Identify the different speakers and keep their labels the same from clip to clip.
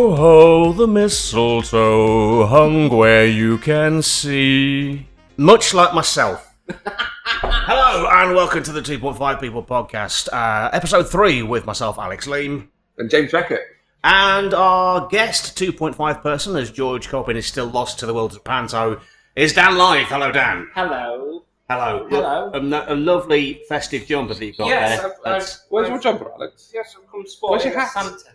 Speaker 1: Ho, ho, the mistletoe hung where you can see. Much like myself. Hello, and welcome to the 2.5 People podcast, episode 3 with myself, Alex Leam.
Speaker 2: And James Beckett.
Speaker 1: And our guest, 2.5 person, as George Corbin is still lost to the world of Panto, is Dan Lythe. Hello, Dan.
Speaker 3: Hello.
Speaker 1: Hello.
Speaker 3: Hello.
Speaker 1: A lovely festive jumper that you've got there.
Speaker 2: Where's your jumper, Alex?
Speaker 3: Yes, I'm come sporting.
Speaker 2: Where's your hat?
Speaker 3: Santa.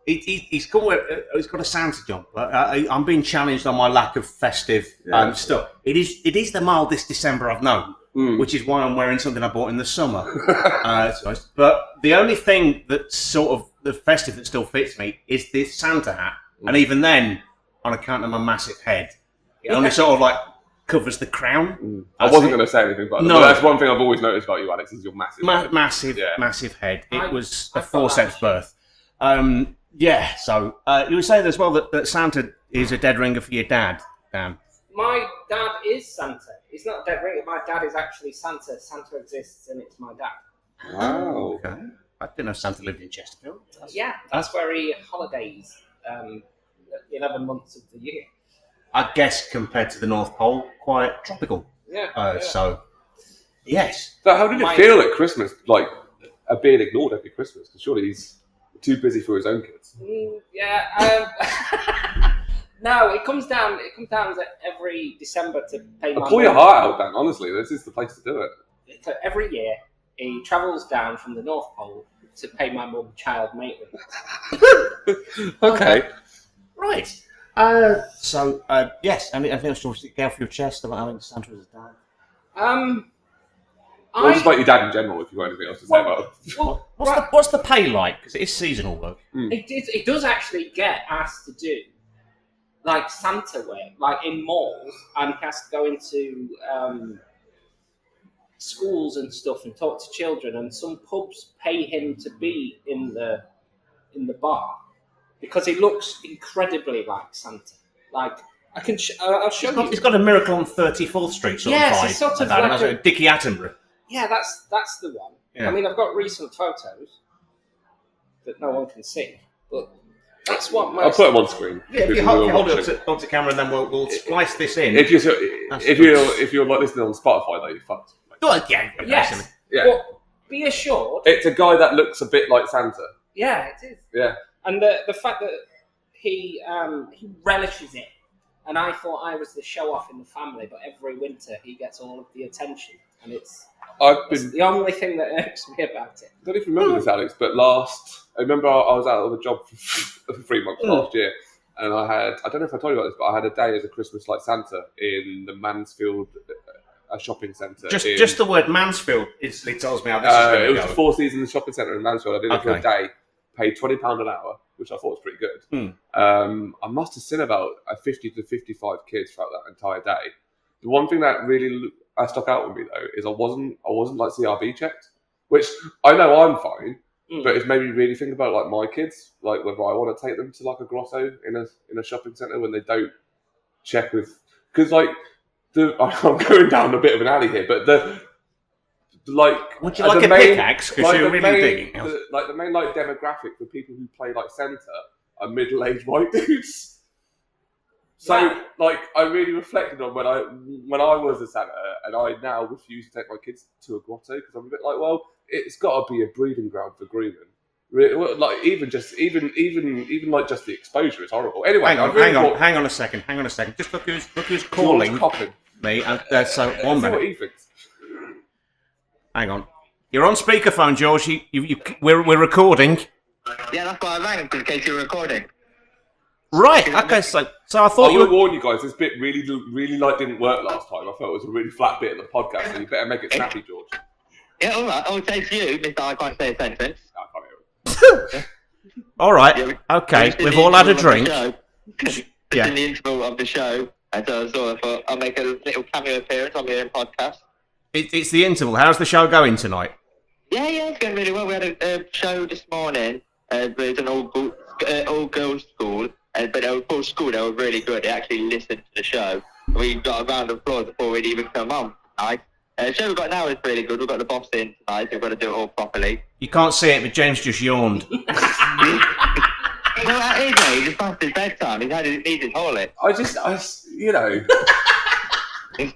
Speaker 1: He's got a Santa jumper. I'm being challenged on my lack of festive stuff. It is the mildest December I've known, which is why I'm wearing something I bought in the summer. It's nice. But the only thing that's sort of the festive that still fits me is this Santa hat, and even then, on account of my massive head, it only sort of like covers the crown.
Speaker 2: I wasn't going to say anything, but that's one thing I've always noticed about you, Alex, is your massive head.
Speaker 1: Massive head. It was a forceps birth. So you were saying as well that Santa is a dead ringer for your dad, Dan.
Speaker 3: My dad is Santa. He's not a dead ringer. My dad is actually Santa. Santa exists, and it's my dad.
Speaker 2: Wow.
Speaker 1: Okay. I didn't know Santa lived in Chesterfield.
Speaker 3: That's where he holidays 11 months of the year.
Speaker 1: I guess compared to the North Pole, quite tropical. So, yes.
Speaker 2: So how did it feel at Christmas, like, being ignored every Christmas? Because surely he's too busy for his own kids.
Speaker 3: No, it comes down to every December to pay my
Speaker 2: pull your heart out, Dan. Honestly, this is the place to do it.
Speaker 3: So every year, he travels down from the North Pole to pay my mum child maintenance.
Speaker 2: Okay.
Speaker 1: Right. Yes, anything else you want to get off your chest about having Santa as a dad?
Speaker 2: Or just like your dad in general, if you've got anything else to say about it.
Speaker 1: What's the pay like? Because it is seasonal work.
Speaker 3: It does actually get asked to do like Santa wear, like in malls, and he has to go into schools and stuff and talk to children. And some pubs pay him to be in the bar because he looks incredibly like Santa. Like I'll show you.
Speaker 1: He's got a Miracle on 34th Street sort of vibe.
Speaker 3: It's sort of
Speaker 1: like a Dickie Attenborough.
Speaker 3: Yeah, that's the one.
Speaker 1: Yeah.
Speaker 3: I mean, I've got recent photos that no one can see, but that's what
Speaker 2: I'll put them on screen.
Speaker 1: Yeah, if you hold it up to camera, then we'll splice this in.
Speaker 2: If you're like listening on Spotify, though, you're fucked.
Speaker 3: Yes.
Speaker 2: Yeah.
Speaker 3: But be assured,
Speaker 2: it's a guy that looks a bit like Santa.
Speaker 3: Yeah, it is.
Speaker 2: Yeah.
Speaker 3: And the fact that he relishes it, and I thought I was the show off in the family, but every winter he gets all of the attention, and it's the only thing that irks me about it.
Speaker 2: I don't know if you remember this, Alex, but I remember I was out of a job for 3 months last year, and I don't know if I told you about this, but I had a day as a Christmas like Santa in the Mansfield shopping centre.
Speaker 1: Just the word Mansfield instantly tells me how this is going to go.
Speaker 2: It was the Four Seasons shopping centre in Mansfield. I did it for a day, paid £20 an hour, which I thought was pretty good. I must have seen about 50 to 55 kids throughout that entire day. The one thing that really stuck out with me though is I wasn't like CRB checked, which I know I'm fine, but it's made me really think about like my kids, like whether I want to take them to like a grotto in a shopping centre when they don't check with, because like I'm going down a bit of an alley here, but would you like a pickaxe because you're really digging? The main like demographic for people who play like Santa are middle-aged white dudes. So, I really reflected on when I was a Santa, and I now refuse to take my kids to a grotto because I'm a bit like, well, it's got to be a breeding ground for grooming. Like even just the exposure is horrible. Anyway,
Speaker 1: hang on a second. Just look who's calling me. So 1 minute.
Speaker 2: What he thinks.
Speaker 1: Hang on. You're on speakerphone, George. We're recording.
Speaker 4: Yeah, that's why I rang, in case you're recording.
Speaker 1: Right. Okay. So I thought
Speaker 2: I will warn you guys. This bit really didn't work last time. I felt it was a really flat bit of the podcast, so you better make it snappy, George.
Speaker 4: Yeah, all right. I'll say to you, Mr. I can't say a sentence.
Speaker 2: I can't hear it.
Speaker 1: All right. Okay. We've all had a drink.
Speaker 4: It's in the interval of the show, and so I sort of thought I'll make a little cameo appearance on my own podcast.
Speaker 1: It's the interval. How's the show going tonight?
Speaker 4: Yeah, it's going really well. We had a show this morning. There's an all-girls school. But they were full school, they were really good. They actually listened to the show. We got a round of applause before we'd even come on. Nice. The show we've got now is really good. We've got the boss in tonight, so we've got to do it all properly.
Speaker 1: You can't see it, but James just yawned.
Speaker 4: Well, at his age, it's past his bedtime. He's needs his Horlicks.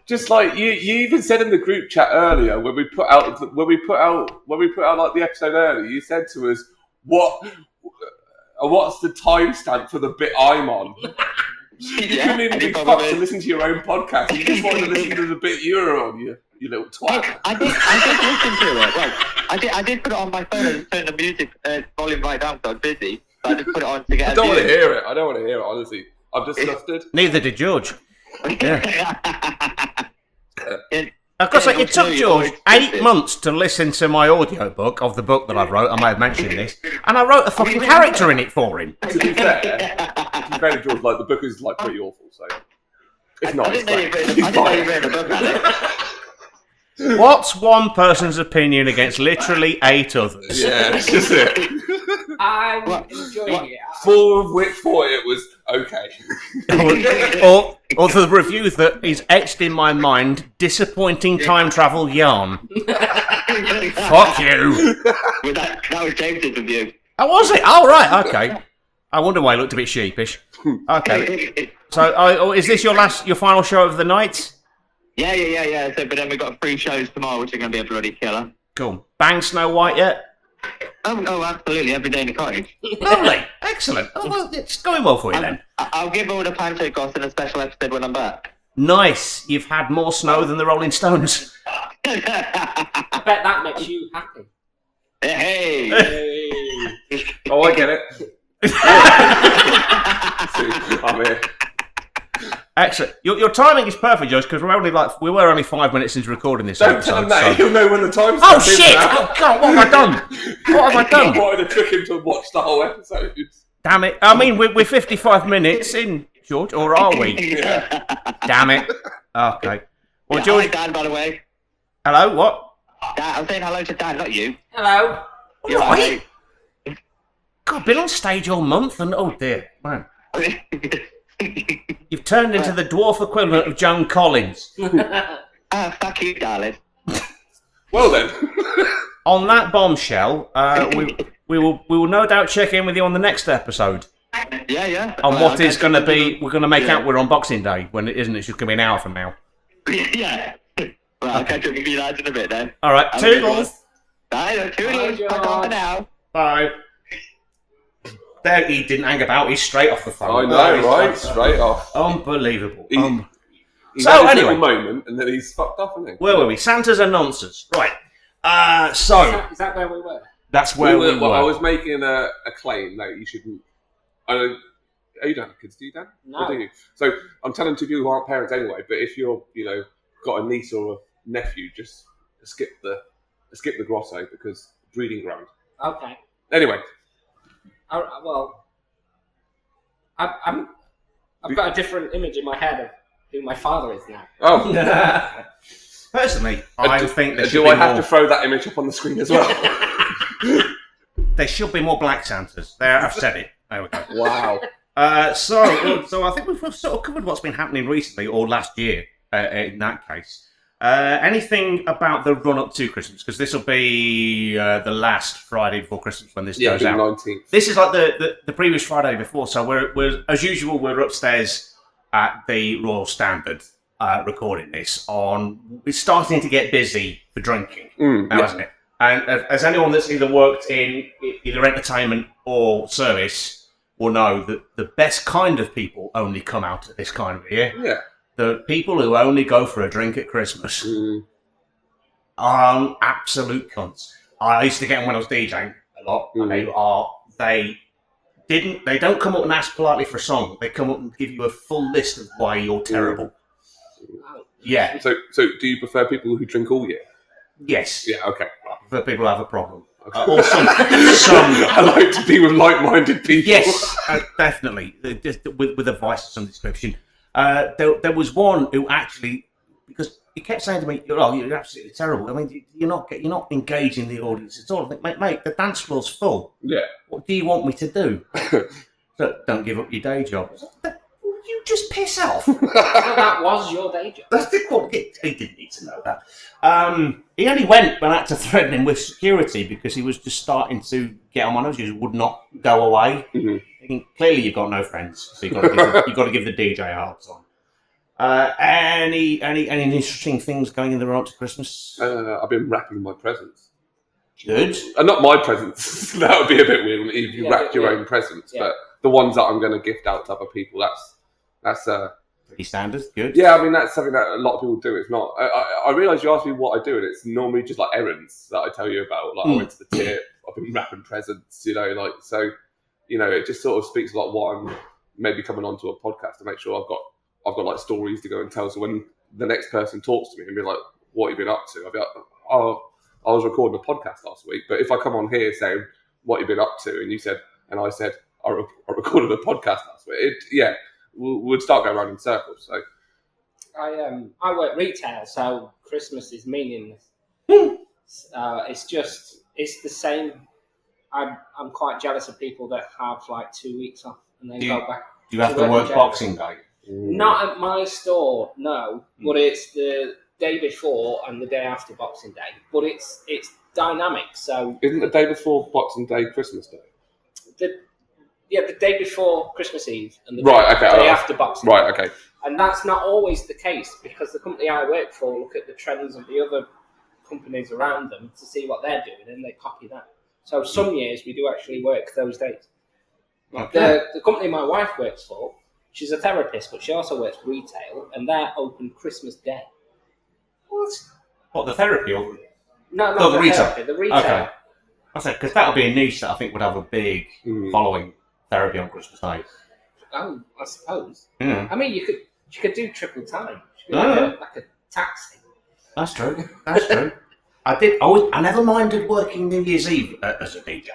Speaker 2: Just like you even said in the group chat earlier when we put out like the episode earlier, you said to us, what's the timestamp for the bit I'm on? You couldn't even be fucked to listen to your own podcast. You just wanted to listen to the bit you were on, you little twat.
Speaker 4: I did listen to it. Well, I did put it on my phone and turn the music volume right down because I was busy. But I just put it on to get
Speaker 2: I don't want to hear it. Honestly. I'm disgusted.
Speaker 1: Neither did George. Yeah. Of course, it took George 8 months to listen to my audiobook of the book that I wrote. I may have mentioned this. And I wrote a fucking character in it for him.
Speaker 2: To be fair to George, like, the book is like pretty awful, so it's nice.
Speaker 4: I didn't know you read a book, Alex.
Speaker 1: What's one person's opinion against literally 8 others?
Speaker 2: Yeah, that's just it.
Speaker 3: I'm enjoying it.
Speaker 2: 4 of which thought it was okay.
Speaker 1: or the review that is etched in my mind, disappointing time travel yarn. Fuck you.
Speaker 4: Well, that was James's review.
Speaker 1: Oh, was it? Oh, right, okay. I wonder why I looked a bit sheepish. Okay. So, is this your final show of the night?
Speaker 4: Yeah. So, but then we've got 3 shows tomorrow, which are going to be a bloody killer.
Speaker 1: Cool. Bang Snow White yet?
Speaker 4: Oh, absolutely. Every day in the cottage.
Speaker 1: Lovely. Excellent. Oh, well, it's going well for you then.
Speaker 4: I'll give all the panto goss in a special episode when I'm back.
Speaker 1: Nice. You've had more snow than the Rolling Stones.
Speaker 3: I bet that makes you happy.
Speaker 4: Hey.
Speaker 2: Oh, I get it. I'm here.
Speaker 1: Excellent. Your timing is perfect, Josh, because we were only 5 minutes into recording this
Speaker 2: Don't
Speaker 1: episode.
Speaker 2: tell him that. He'll know when the time's
Speaker 1: Oh shit! Oh god, what have I done? What have I done?
Speaker 2: I wanted to trick him to watch the whole episode.
Speaker 1: Damn it! I mean, we're 55 minutes in, George, or are we?
Speaker 2: Yeah.
Speaker 1: Damn it! Okay. Well,
Speaker 4: Yeah,
Speaker 1: George.
Speaker 4: hi, Dan, by the way.
Speaker 1: Hello. What?
Speaker 4: Dan, I'm saying hello to Dan, not you.
Speaker 3: Hello.
Speaker 4: You're
Speaker 1: Right. God, I've been on stage all month, and oh dear, man, you've turned into the dwarf equivalent of Joan Collins.
Speaker 4: Fuck you, darling.
Speaker 2: Well then.
Speaker 1: On that bombshell, we will no doubt check in with you on the next episode.
Speaker 4: Yeah.
Speaker 1: On what is going to be, we're going to make out we're on Boxing Day, when it isn't. It's just going to be an hour from now.
Speaker 4: Yeah. Well, I'll catch up with you lads in a bit then.
Speaker 1: All right, toodles.
Speaker 4: Bye, toodles. Fuck off now.
Speaker 1: Bye. There, he didn't hang about. He's straight off the phone.
Speaker 2: I know, right? Straight off.
Speaker 1: Unbelievable.
Speaker 2: He
Speaker 1: So,
Speaker 2: had his
Speaker 1: anyway.
Speaker 2: little moment, and then he's fucked up, isn't he?
Speaker 1: Where were we? Santas and nonsense. Right.
Speaker 3: Is that where we were?
Speaker 1: That's where we were.
Speaker 2: Well, I was making a claim that you shouldn't. You don't have kids, do you, Dan?
Speaker 3: No.
Speaker 2: Or do you? So I'm telling to people who aren't parents anyway. But if you're, got a niece or a nephew, just skip the grotto because breeding ground.
Speaker 3: Okay.
Speaker 2: Anyway.
Speaker 3: Well, I've got a different image in my head of who my father is now.
Speaker 2: Oh.
Speaker 1: Personally, I think there should
Speaker 2: do
Speaker 1: be
Speaker 2: I have
Speaker 1: more.
Speaker 2: to throw that image up on the screen as well?
Speaker 1: There should be more Black Santas. There, I've said it. There we go.
Speaker 2: Wow.
Speaker 1: So I think we've sort of covered what's been happening recently or last year. In that case, anything about the run up to Christmas? Because this will be the last Friday before Christmas when this goes out.
Speaker 2: 19th.
Speaker 1: This is like the previous Friday before. So we're as usual. We're upstairs at the Royal Standard recording this. It's starting to get busy for drinking now, isn't it? And as anyone that's either worked in either entertainment or service will know that the best kind of people only come out at this kind of year.
Speaker 2: Yeah.
Speaker 1: The people who only go for a drink at Christmas are absolute cunts. I used to get them when I was DJing a lot. And they don't come up and ask politely for a song. They come up and give you a full list of why you're terrible. Yeah.
Speaker 2: So do you prefer people who drink all year?
Speaker 1: Yes.
Speaker 2: Yeah. Okay.
Speaker 1: For people who have a problem.
Speaker 2: Okay.
Speaker 1: Or some.
Speaker 2: I like to be with like-minded people.
Speaker 1: Yes, definitely. Just with a vice of some description. There was one who actually, because he kept saying to me, "Oh, you're absolutely terrible. I mean, you're not engaging the audience at all." I think, mate, the dance floor's full.
Speaker 2: Yeah.
Speaker 1: What do you want me to do? Don't give up your day job. You just piss off?
Speaker 3: That was your day job.
Speaker 1: That's the cool. He didn't need to know that. He only went when I had to threaten him with security because he was just starting to get on my nerves. He just would not go away.
Speaker 2: Mm-hmm.
Speaker 1: Thinking, clearly, you've got no friends, so you've got to give the DJ a hard time. Any interesting things going in the run up to Christmas?
Speaker 2: I've been wrapping my presents.
Speaker 1: Good.
Speaker 2: Not my presents. That would be a bit weird if you wrapped your own presents, but the ones that I'm going to gift out to other people, that's
Speaker 1: pretty standard. Good.
Speaker 2: Yeah, I mean, that's something that a lot of people do. It's not. I realise you asked me what I do, and it's normally just like errands that I tell you about. Like I went to the tip. I've been wrapping presents. It just sort of speaks a lot what I'm maybe coming onto a podcast to make sure I've got like stories to go and tell. So when the next person talks to me and be like, "What have you been up to?" I'll be like, "Oh, I was recording a podcast last week." But if I come on here saying what you've been up to, and I said I recorded a podcast last week, we'd start going around in circles. So
Speaker 3: I work retail, so Christmas is meaningless. It's the same. I'm quite jealous of people that have like 2 weeks off and then go back.
Speaker 1: Do you have to work Boxing Day?
Speaker 3: Not at my store, no. But it's the day before and the day after Boxing Day. But it's dynamic. So
Speaker 2: isn't the day before Boxing Day Christmas Day?
Speaker 3: The day before Christmas Eve and the
Speaker 2: day
Speaker 3: after Boxing Day.
Speaker 2: Right, okay.
Speaker 3: And that's not always the case because the company I work for look at the trends of the other companies around them to see what they're doing and they copy that. So some years we do actually work those days.
Speaker 1: Okay.
Speaker 3: The company my wife works for, she's a therapist, but she also works retail, and they're open Christmas Day.
Speaker 1: What, the therapy or?
Speaker 3: No,
Speaker 1: the retail.
Speaker 3: Therapy, the retail.
Speaker 1: Okay. I said because that would be a niche that I think would have a big following. Therapy on Christmas Day.
Speaker 3: Oh, I suppose.
Speaker 1: Yeah.
Speaker 3: I mean, you could do triple time. Like a taxi.
Speaker 1: That's true. That's true. I never minded working New Year's Eve as a DJ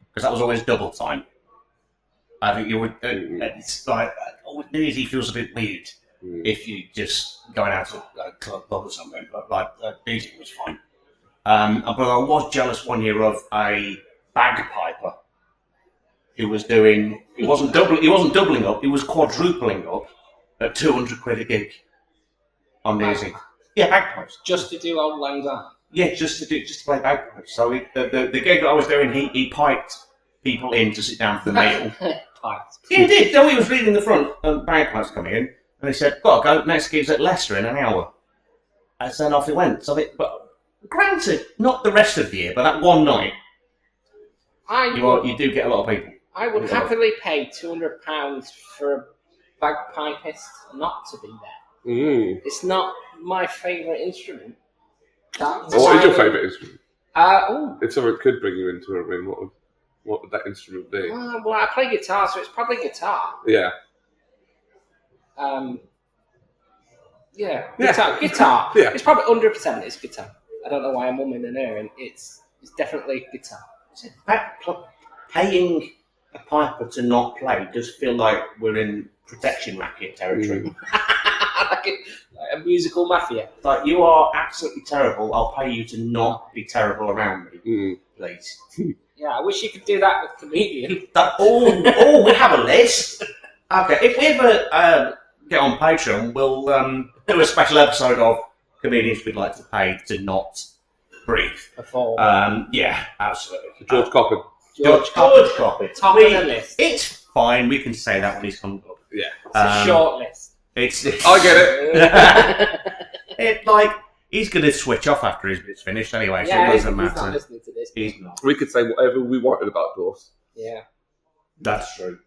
Speaker 1: because that was always double time. I think you would. It's like New Year's Eve feels a bit weird if you just going out to a club or something. But like DJ was fine. But I was jealous one year of a bagpiper who was doing. He wasn't doubling up. He was quadrupling up at 200 quid a gig on New Year's Eve. Yeah, bagpipes.
Speaker 3: Just to do Old Lang Syne.
Speaker 1: Yeah, just to play bagpipes. So the gig that I was doing, he piped people in to sit down for the meal.
Speaker 3: Pipes.
Speaker 1: Yeah, he did. So he was leading the front, and bagpipes coming in, and he said, "Gotta go. Next gig's at Leicester in an hour." And then off he went. So, but granted, not the rest of the year, but that one night, you do get a lot of people.
Speaker 3: I would happily pay £200 for a bagpipist not to be there. It's not my favourite instrument.
Speaker 2: What is your favourite instrument?
Speaker 3: If
Speaker 2: someone could bring you into a room, what would that instrument be?
Speaker 3: Well, I play guitar, so it's probably guitar.
Speaker 2: Yeah.
Speaker 3: Guitar.
Speaker 2: Yeah.
Speaker 3: It's probably 100% it's guitar. I don't know why I'm umming and erring. It's definitely guitar.
Speaker 1: Paying a piper to not play does feel like we're in protection racket territory.
Speaker 3: like a musical mafia.
Speaker 1: Like, you are absolutely terrible. I'll pay you to not be terrible around me, please.
Speaker 3: Yeah, I wish you could do that with comedian.
Speaker 1: We have a list. Okay, if we ever get on Patreon, we'll do a special episode of comedians we'd like to pay to not breathe. Yeah, absolutely.
Speaker 2: George Coppin.
Speaker 1: George Coppin.
Speaker 3: Top of the list.
Speaker 1: It's fine. We can say that when he's come up.
Speaker 2: Yeah.
Speaker 3: It's a short list.
Speaker 2: I get it.
Speaker 1: He's going to switch off after it's finished anyway, so
Speaker 3: yeah,
Speaker 1: it doesn't
Speaker 3: he's
Speaker 1: matter.
Speaker 3: not listening to this.
Speaker 1: He's not.
Speaker 2: We could say whatever we wanted about dwarfs.
Speaker 3: Yeah.
Speaker 1: That's true.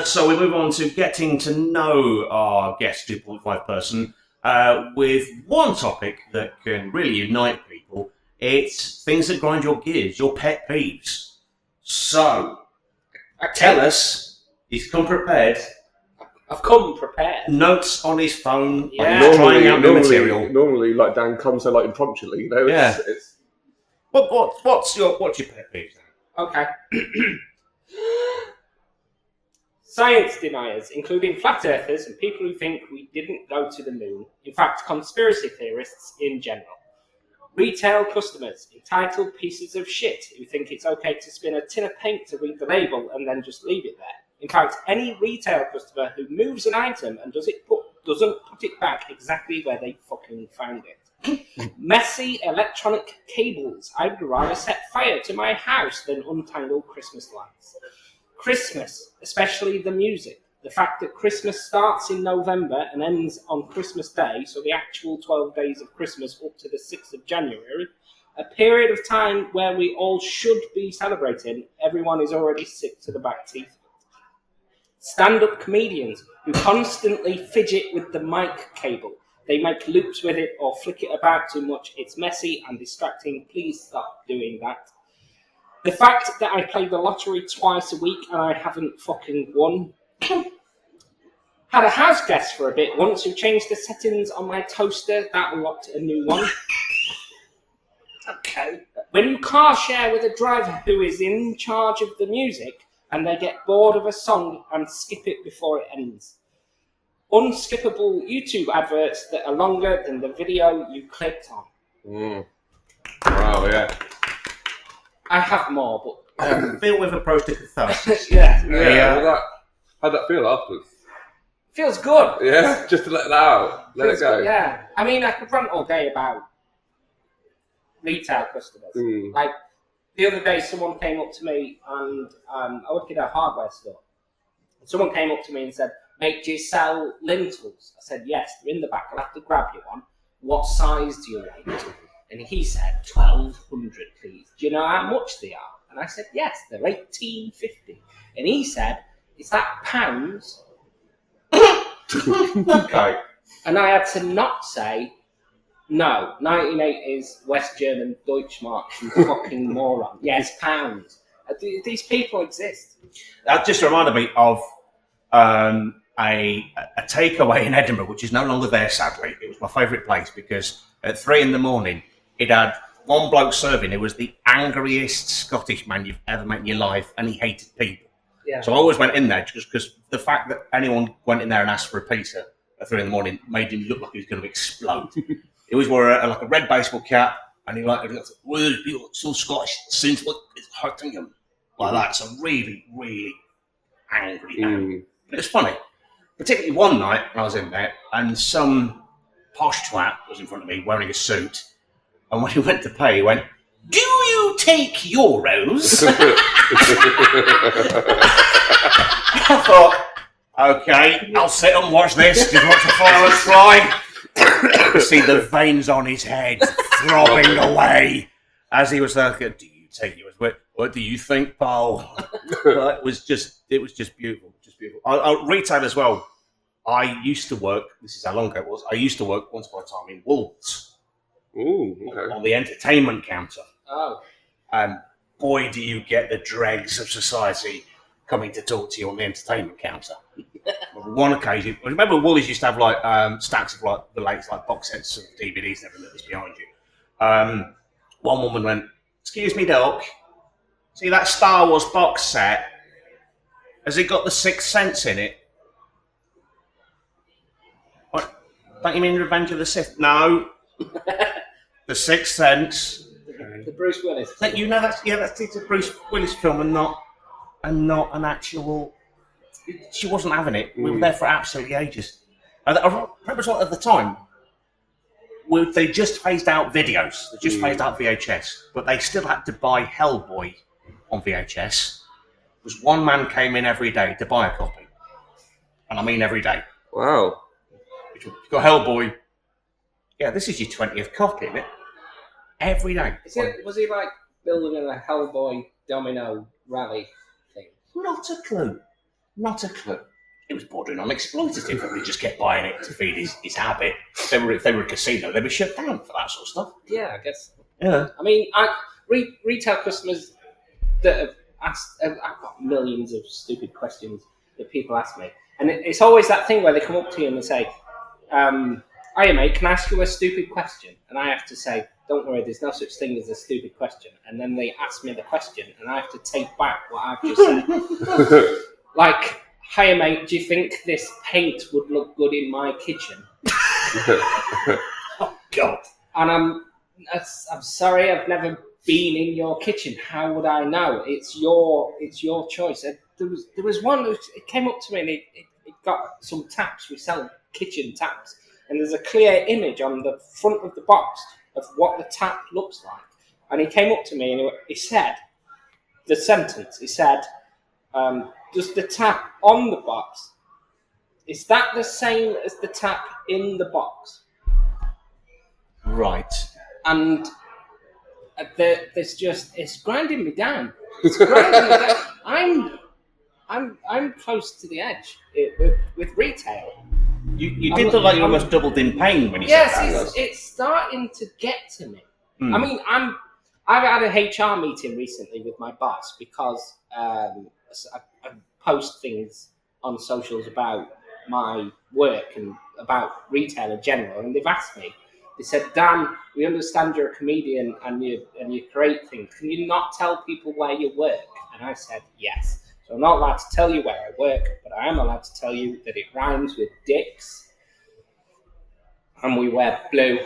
Speaker 1: So we move on to getting to know our guest 2.5 person with one topic that can really unite people. It's things that grind your gears, your pet peeves. So, tell us, he's come prepared.
Speaker 3: I've come prepared.
Speaker 1: Notes on his phone,
Speaker 3: Yeah.
Speaker 1: trying out new material.
Speaker 2: Normally, like Dan comes so impromptu, you know. It's
Speaker 1: What's your pet peeve?
Speaker 3: Okay. Science deniers, including flat earthers and people who think we didn't go to the moon. In fact, conspiracy theorists in general. Retail customers, entitled pieces of shit who think it's okay to spin a tin of paint to read the label and then just leave it there. In fact, any retail customer who moves an item and doesn't put it back exactly where they fucking found it. Messy electronic cables. I would rather set fire to my house than untangle Christmas lights. Christmas, especially the music. The fact that Christmas starts in November and ends on Christmas Day, so the actual 12 days of Christmas up to the 6th of January, a period of time where we all should be celebrating, everyone is already sick to the back teeth. Stand-up comedians who constantly fidget with the mic cable. They make loops with it or flick it about too much. It's messy and distracting. Please stop doing that. The fact that I play the lottery twice a week and I haven't fucking won. Had a house guest for a bit once who changed the settings on my toaster. That unlocked a new one. Okay. When you car share with a driver who is in charge of the music and they get bored of a song and skip it before it ends. Unskippable YouTube adverts that are longer than the video you clicked on.
Speaker 2: Wow, yeah.
Speaker 3: I have more, but...
Speaker 1: Feel with approach to catharsis.
Speaker 3: Yeah.
Speaker 2: How'd that feel afterwards?
Speaker 3: Feels good.
Speaker 2: Yeah, just to let that out. Let it go.
Speaker 3: Good, yeah. I mean, I could rant all day about retail customers. Like, the other day, someone came up to me and I work in a hardware store. Someone came up to me and said, "Mate, do you sell lintels?" I said, "Yes, they're in the back. I'll have to grab you one. What size do you want?" And he said, 1,200, please. Do you know how much they are? And I said, "Yes, they're 18.50. And he said, "Is that pounds?"
Speaker 2: Okay.
Speaker 3: And I had to not say, "No, 1980s West German Deutschmark, you fucking moron. Yes, pounds." These people exist.
Speaker 1: That just reminded me of a takeaway in Edinburgh, which is no longer there, sadly. It was my favourite place because at 3 a.m, it had one bloke serving who was the angriest Scottish man you've ever met in your life, and he hated people.
Speaker 3: Yeah.
Speaker 1: So I always went in there just because the fact that anyone went in there and asked for a pizza at 3 a.m. made him look like he was going to explode. He always wore a red baseball cap, and he like, "Well, people so Scottish since what is hurting him," like that. So really, really angry man. But it's funny, particularly one night when I was in there, and some posh twat was in front of me wearing a suit, and when he went to pay, he went, "Do you take euros?" I thought, okay, I'll sit and watch this. Just watch the fireworks fly. You see the veins on his head throbbing away as he was like, "Do you take euros? What do you think, Paul?" It was just beautiful, just beautiful. I retail as well. I used to work. This is how long ago it was. I used to work once upon a time in Wolves.
Speaker 2: Ooh, okay.
Speaker 1: On the entertainment counter.
Speaker 3: Oh.
Speaker 1: And boy, do you get the dregs of society coming to talk to you on the entertainment counter. On one occasion, I remember Woolies used to have like stacks of like the latest like box sets of DVDs and everything that was behind you. One woman went, "Excuse me, Doc. See that Star Wars box set? Has it got the Sixth Sense in it?" "What? Don't you mean Revenge of the Sith?" "No. The Sixth Sense."
Speaker 3: The Bruce Willis.
Speaker 1: You know that's it's a Bruce Willis film and not an actual. She wasn't having it. We were there for absolutely ages. I remember at the time, they just phased out videos. They just phased out VHS, but they still had to buy Hellboy on VHS. Because one man came in every day to buy a copy, and I mean every day.
Speaker 2: Wow.
Speaker 1: You've got Hellboy. Yeah, this is your 20th copy, isn't it? Every day.
Speaker 3: Was he like building a Hellboy domino rally thing?
Speaker 1: Not a clue. It was bordering on exploitative, but he just kept buying it to feed his habit. If they were a casino, they were shut down for that sort of stuff.
Speaker 3: Yeah, I guess.
Speaker 1: Yeah.
Speaker 3: I mean, retail customers that have asked, I've got millions of stupid questions that people ask me. And it's always that thing where they come up to you and they say, "Hiya mate, can I ask you a stupid question?" And I have to say, "Don't worry, there's no such thing as a stupid question." And then they ask me the question and I have to take back what I've just said. Like, "Hiya mate, do you think this paint would look good in my kitchen?"
Speaker 1: Oh God.
Speaker 3: And I'm sorry, I've never been in your kitchen. How would I know? It's your choice. there was one who it came up to me and it got some taps. We sell kitchen taps, and there's a clear image on the front of the box of what the tap looks like. And he came up to me and he said the sentence. He said, "Does the tap on the box, is that the same as the tap in the box?"
Speaker 1: Right.
Speaker 3: And it's grinding me down. It's grinding me down. I'm close to the edge with retail.
Speaker 1: You did look like you almost doubled in pain when you said that.
Speaker 3: Yes, it's starting to get to me. I mean, I've had a HR meeting recently with my boss because I post things on socials about my work and about retail in general, and they've asked me. They said, "Dan, we understand you're a comedian and you create things. Can you not tell people where you work?" And I said, "Yes." So I'm not allowed to tell you where I work, but I am allowed to tell you that it rhymes with dicks, and we wear blue,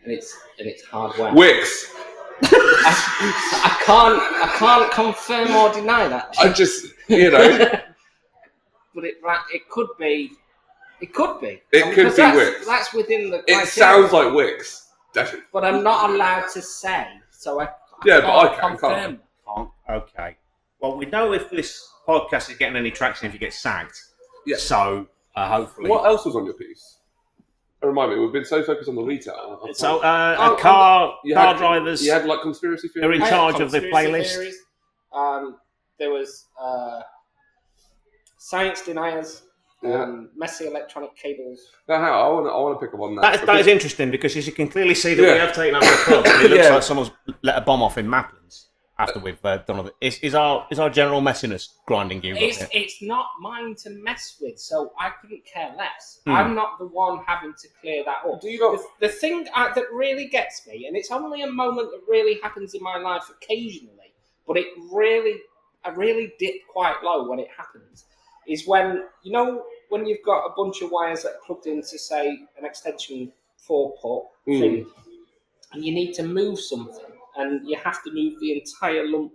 Speaker 3: and it's hard work.
Speaker 2: Wicks.
Speaker 3: I can't confirm or deny that.
Speaker 2: I just,
Speaker 3: But it could be. It could be.
Speaker 2: It could be Wicks.
Speaker 3: That's within the criteria.
Speaker 2: It sounds like Wicks. Definitely.
Speaker 3: But I'm not allowed to say, so I
Speaker 2: can't.
Speaker 3: confirm.
Speaker 1: Okay. Well, we know if this podcast is getting any traction if you get sacked.
Speaker 2: Yeah.
Speaker 1: So, hopefully.
Speaker 2: What else was on your piece? Remind me, we've been so focused on the retail.
Speaker 1: So, car drivers.
Speaker 2: You had like conspiracy theories.
Speaker 1: They're in charge of the playlist.
Speaker 3: Theories. There was science deniers. Messy electronic cables.
Speaker 2: Now, I want to pick up on that.
Speaker 1: That is interesting because as you can clearly see that we have taken over the club. And it looks like someone's let a bomb off in Maplins after we've done all of it. Is our general messiness grinding you?
Speaker 3: It's not mine to mess with, so I couldn't care less. I'm not the one having to clear that up.
Speaker 2: Do you not?
Speaker 3: The thing that really gets me, and it's only a moment that really happens in my life occasionally, but I really dip quite low when it happens. Is when you've got a bunch of wires that are plugged into, say, an extension 4-port thing, and you need to move something, and you have to move the entire lump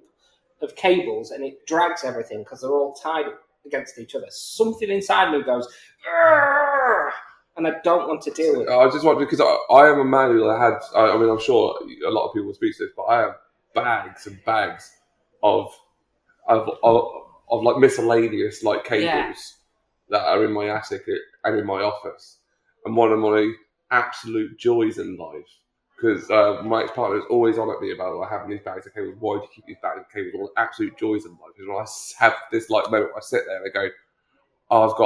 Speaker 3: of cables, and it drags everything because they're all tied against each other. Something inside me goes, "Argh!" And I don't want to deal with it.
Speaker 2: I just want because I am a man who had. I mean, I'm sure a lot of people will speak to this, but I have bags and bags of like miscellaneous like cables that are in my attic and in my office. And one of my absolute joys in life, because my ex-partner is always on at me about having these bags of cables. Why do you keep these bags of cables? One of the absolute joys in life is when I have this like moment where I sit there and I go, "Oh, I've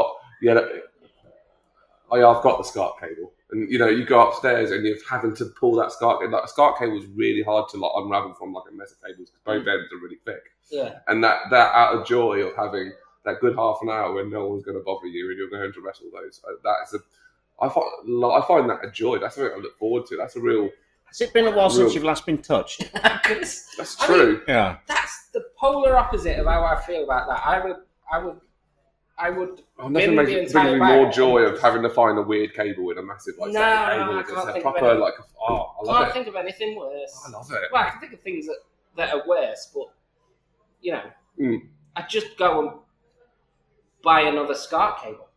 Speaker 2: got the SCART cable." And you go upstairs and you're having to pull that SCART cable. Like, a SCART cable is really hard to like unravel from like a mess of cables because both ends are really thick.
Speaker 3: Yeah.
Speaker 2: And that out of joy of having that good half an hour when no one's going to bother you and you're going to wrestle those. I find that a joy. That's something I look forward to. That's a real.
Speaker 1: Has it been a while since you've last been touched?
Speaker 2: That's true.
Speaker 1: Yeah.
Speaker 3: That's the polar opposite of how I feel about that. I would.
Speaker 2: Nothing brings me more joy of having to find a weird cable in a massive like set of cables.
Speaker 3: I can't think
Speaker 2: proper
Speaker 3: of
Speaker 2: like. I love it.
Speaker 3: I can't think of anything worse.
Speaker 2: I love it.
Speaker 3: Well, I can think of things that are worse, but I just go and buy another SCART cable.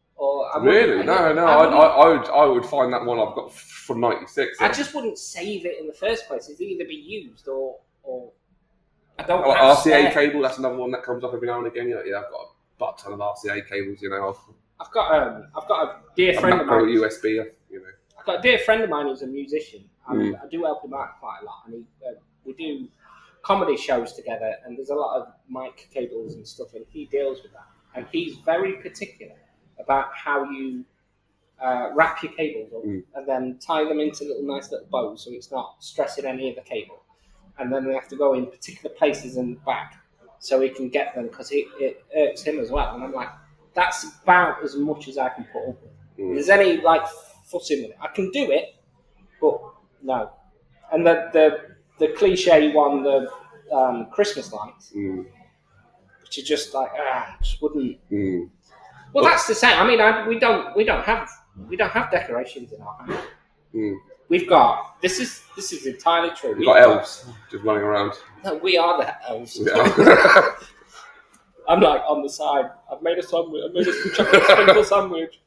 Speaker 2: Really? I would find that one I've got from '96.
Speaker 3: I just wouldn't save it in the first place. It'd either be used or I don't.
Speaker 2: RCA cable. That's another one that comes up every now and again. I've got a butt ton of RCA cables.
Speaker 3: I've got a dear friend of mine.
Speaker 2: USB.
Speaker 3: I've got a dear friend of mine who's a musician. And I do help him out quite a lot, and we do comedy shows together. And there's a lot of mic cables and stuff, and he deals with that. And he's very particular about how you wrap your cables up and then tie them into nice little bows so it's not stressing any of the cable. And then they have to go in particular places in the back so he can get them because it irks him as well. And I'm like, that's about as much as I can put up with. If there's any fussing with it, I can do it, but no. And the cliche one, the Christmas lights, which are just like just wouldn't. Well, that's the same. I mean, we don't have decorations in our house. We've got this is entirely true.
Speaker 2: We've got elves just running around.
Speaker 3: No, we are the elves.
Speaker 2: Yeah.
Speaker 3: I'm like on the side. I've made a sandwich. I've made a chocolate sprinkle sandwich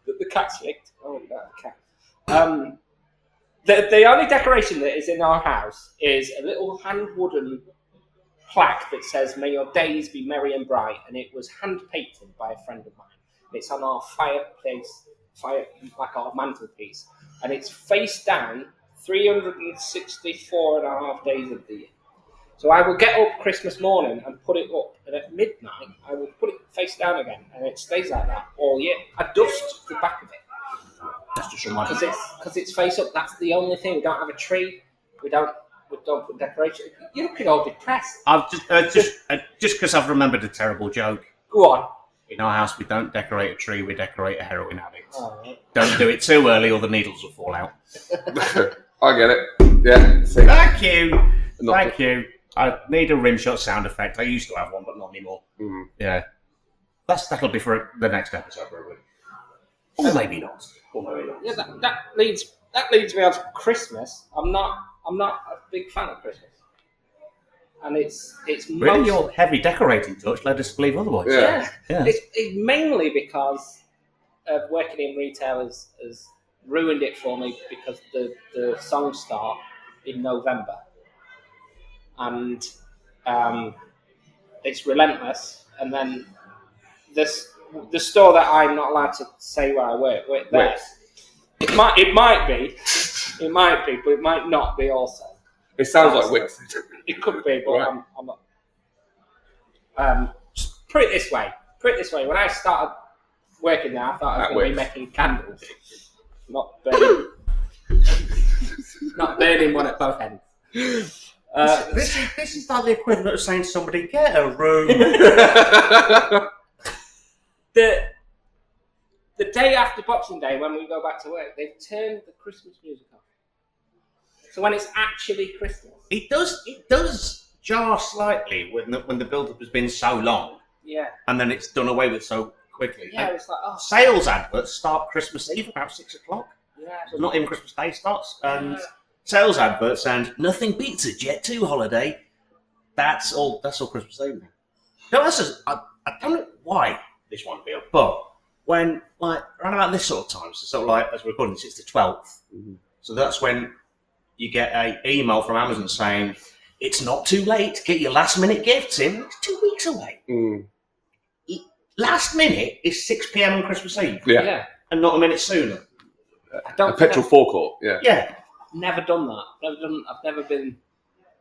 Speaker 3: that the cat's licked. Oh, that cat. The only decoration that is in our house is a little hand-wooden plaque that says, "May your days be merry and bright," and it was hand-painted by a friend of mine. It's on our like our mantelpiece, and it's face down 364 and a half days of the year. So I will get up Christmas morning and put it up, and at midnight I will put it face down again, and it stays like that all year. I dust the back of it.
Speaker 1: That's just reminding me.
Speaker 3: Because it's face up. That's the only thing. We don't have a tree. We don't put decoration. You're looking all depressed.
Speaker 1: I've just because I've remembered a terrible joke.
Speaker 3: Go on.
Speaker 1: In our house, we don't decorate a tree. We decorate a heroin addict.
Speaker 3: Oh, right.
Speaker 1: Don't do it too early, or the needles will fall out.
Speaker 2: I get it. Yeah. See.
Speaker 1: Thank you. Thank you. I need a rim shot sound effect. I used to have one, but not anymore.
Speaker 2: Mm.
Speaker 1: Yeah. That'll be for the next episode, probably. Or maybe not.
Speaker 3: Yeah, that leads me on to Christmas. I'm not a big fan of Christmas, and it's
Speaker 1: really your heavy decorating touch led us to believe otherwise.
Speaker 3: Yeah. It's mainly because working in retail has ruined it for me because the songs start in November, and it's relentless. And then the store that I'm not allowed to say where I work there. It might be, but it might not be also.
Speaker 2: It sounds like Wix.
Speaker 3: It could be, but
Speaker 2: right.
Speaker 3: I'm not. Just put it this way. When I started working there, I thought I was going to be making candles, not burning one at both ends.
Speaker 1: This is like the equivalent of saying to somebody, "Get a room."
Speaker 3: The day after Boxing Day, when we go back to work, they've turned the Christmas music off. So when it's actually Christmas,
Speaker 1: it does jar slightly when the build-up has been so long.
Speaker 3: Yeah.
Speaker 1: And then it's done away with so quickly.
Speaker 3: Yeah, it's like
Speaker 1: sales adverts start Christmas Eve about 6 o'clock.
Speaker 3: Yeah.
Speaker 1: So not even Christmas Day starts. And sales adverts and nothing beats a Jet 2 holiday. That's all Christmas Eve. No, I don't know why this won't be up, but when around about this sort of time, so sort of like as we're recording this, it's the 12th. Mm-hmm. So that's when you get an email from Amazon saying it's not too late to get your last minute gifts in. It's 2 weeks away.
Speaker 2: Mm.
Speaker 1: Last minute is 6 p.m. on Christmas Eve.
Speaker 2: Yeah.
Speaker 1: And not a minute sooner.
Speaker 2: A petrol forecourt. Yeah.
Speaker 1: Yeah.
Speaker 3: Never done that. I've never been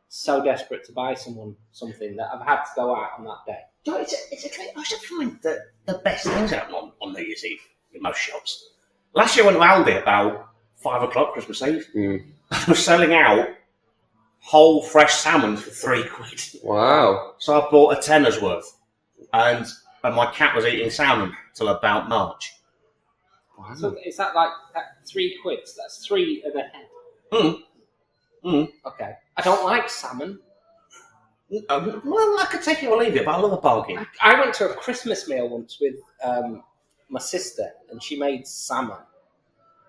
Speaker 3: so desperate to buy someone something that I've had to go out on that day.
Speaker 1: You know, I should find that the best things out on New Year's Eve in most shops. Last year I went to Aldi about 5 o'clock Christmas Eve. Mm. I was selling out whole fresh salmon for £3.
Speaker 2: Wow.
Speaker 1: So I bought a tenner's worth. And my cat was eating salmon till about March.
Speaker 3: Wow. So is that like £3? That's 3 and a head. Okay. I don't like salmon.
Speaker 1: Well, I could take it or leave it, but I love a bargain.
Speaker 3: I went to a Christmas meal once with my sister, and she made salmon.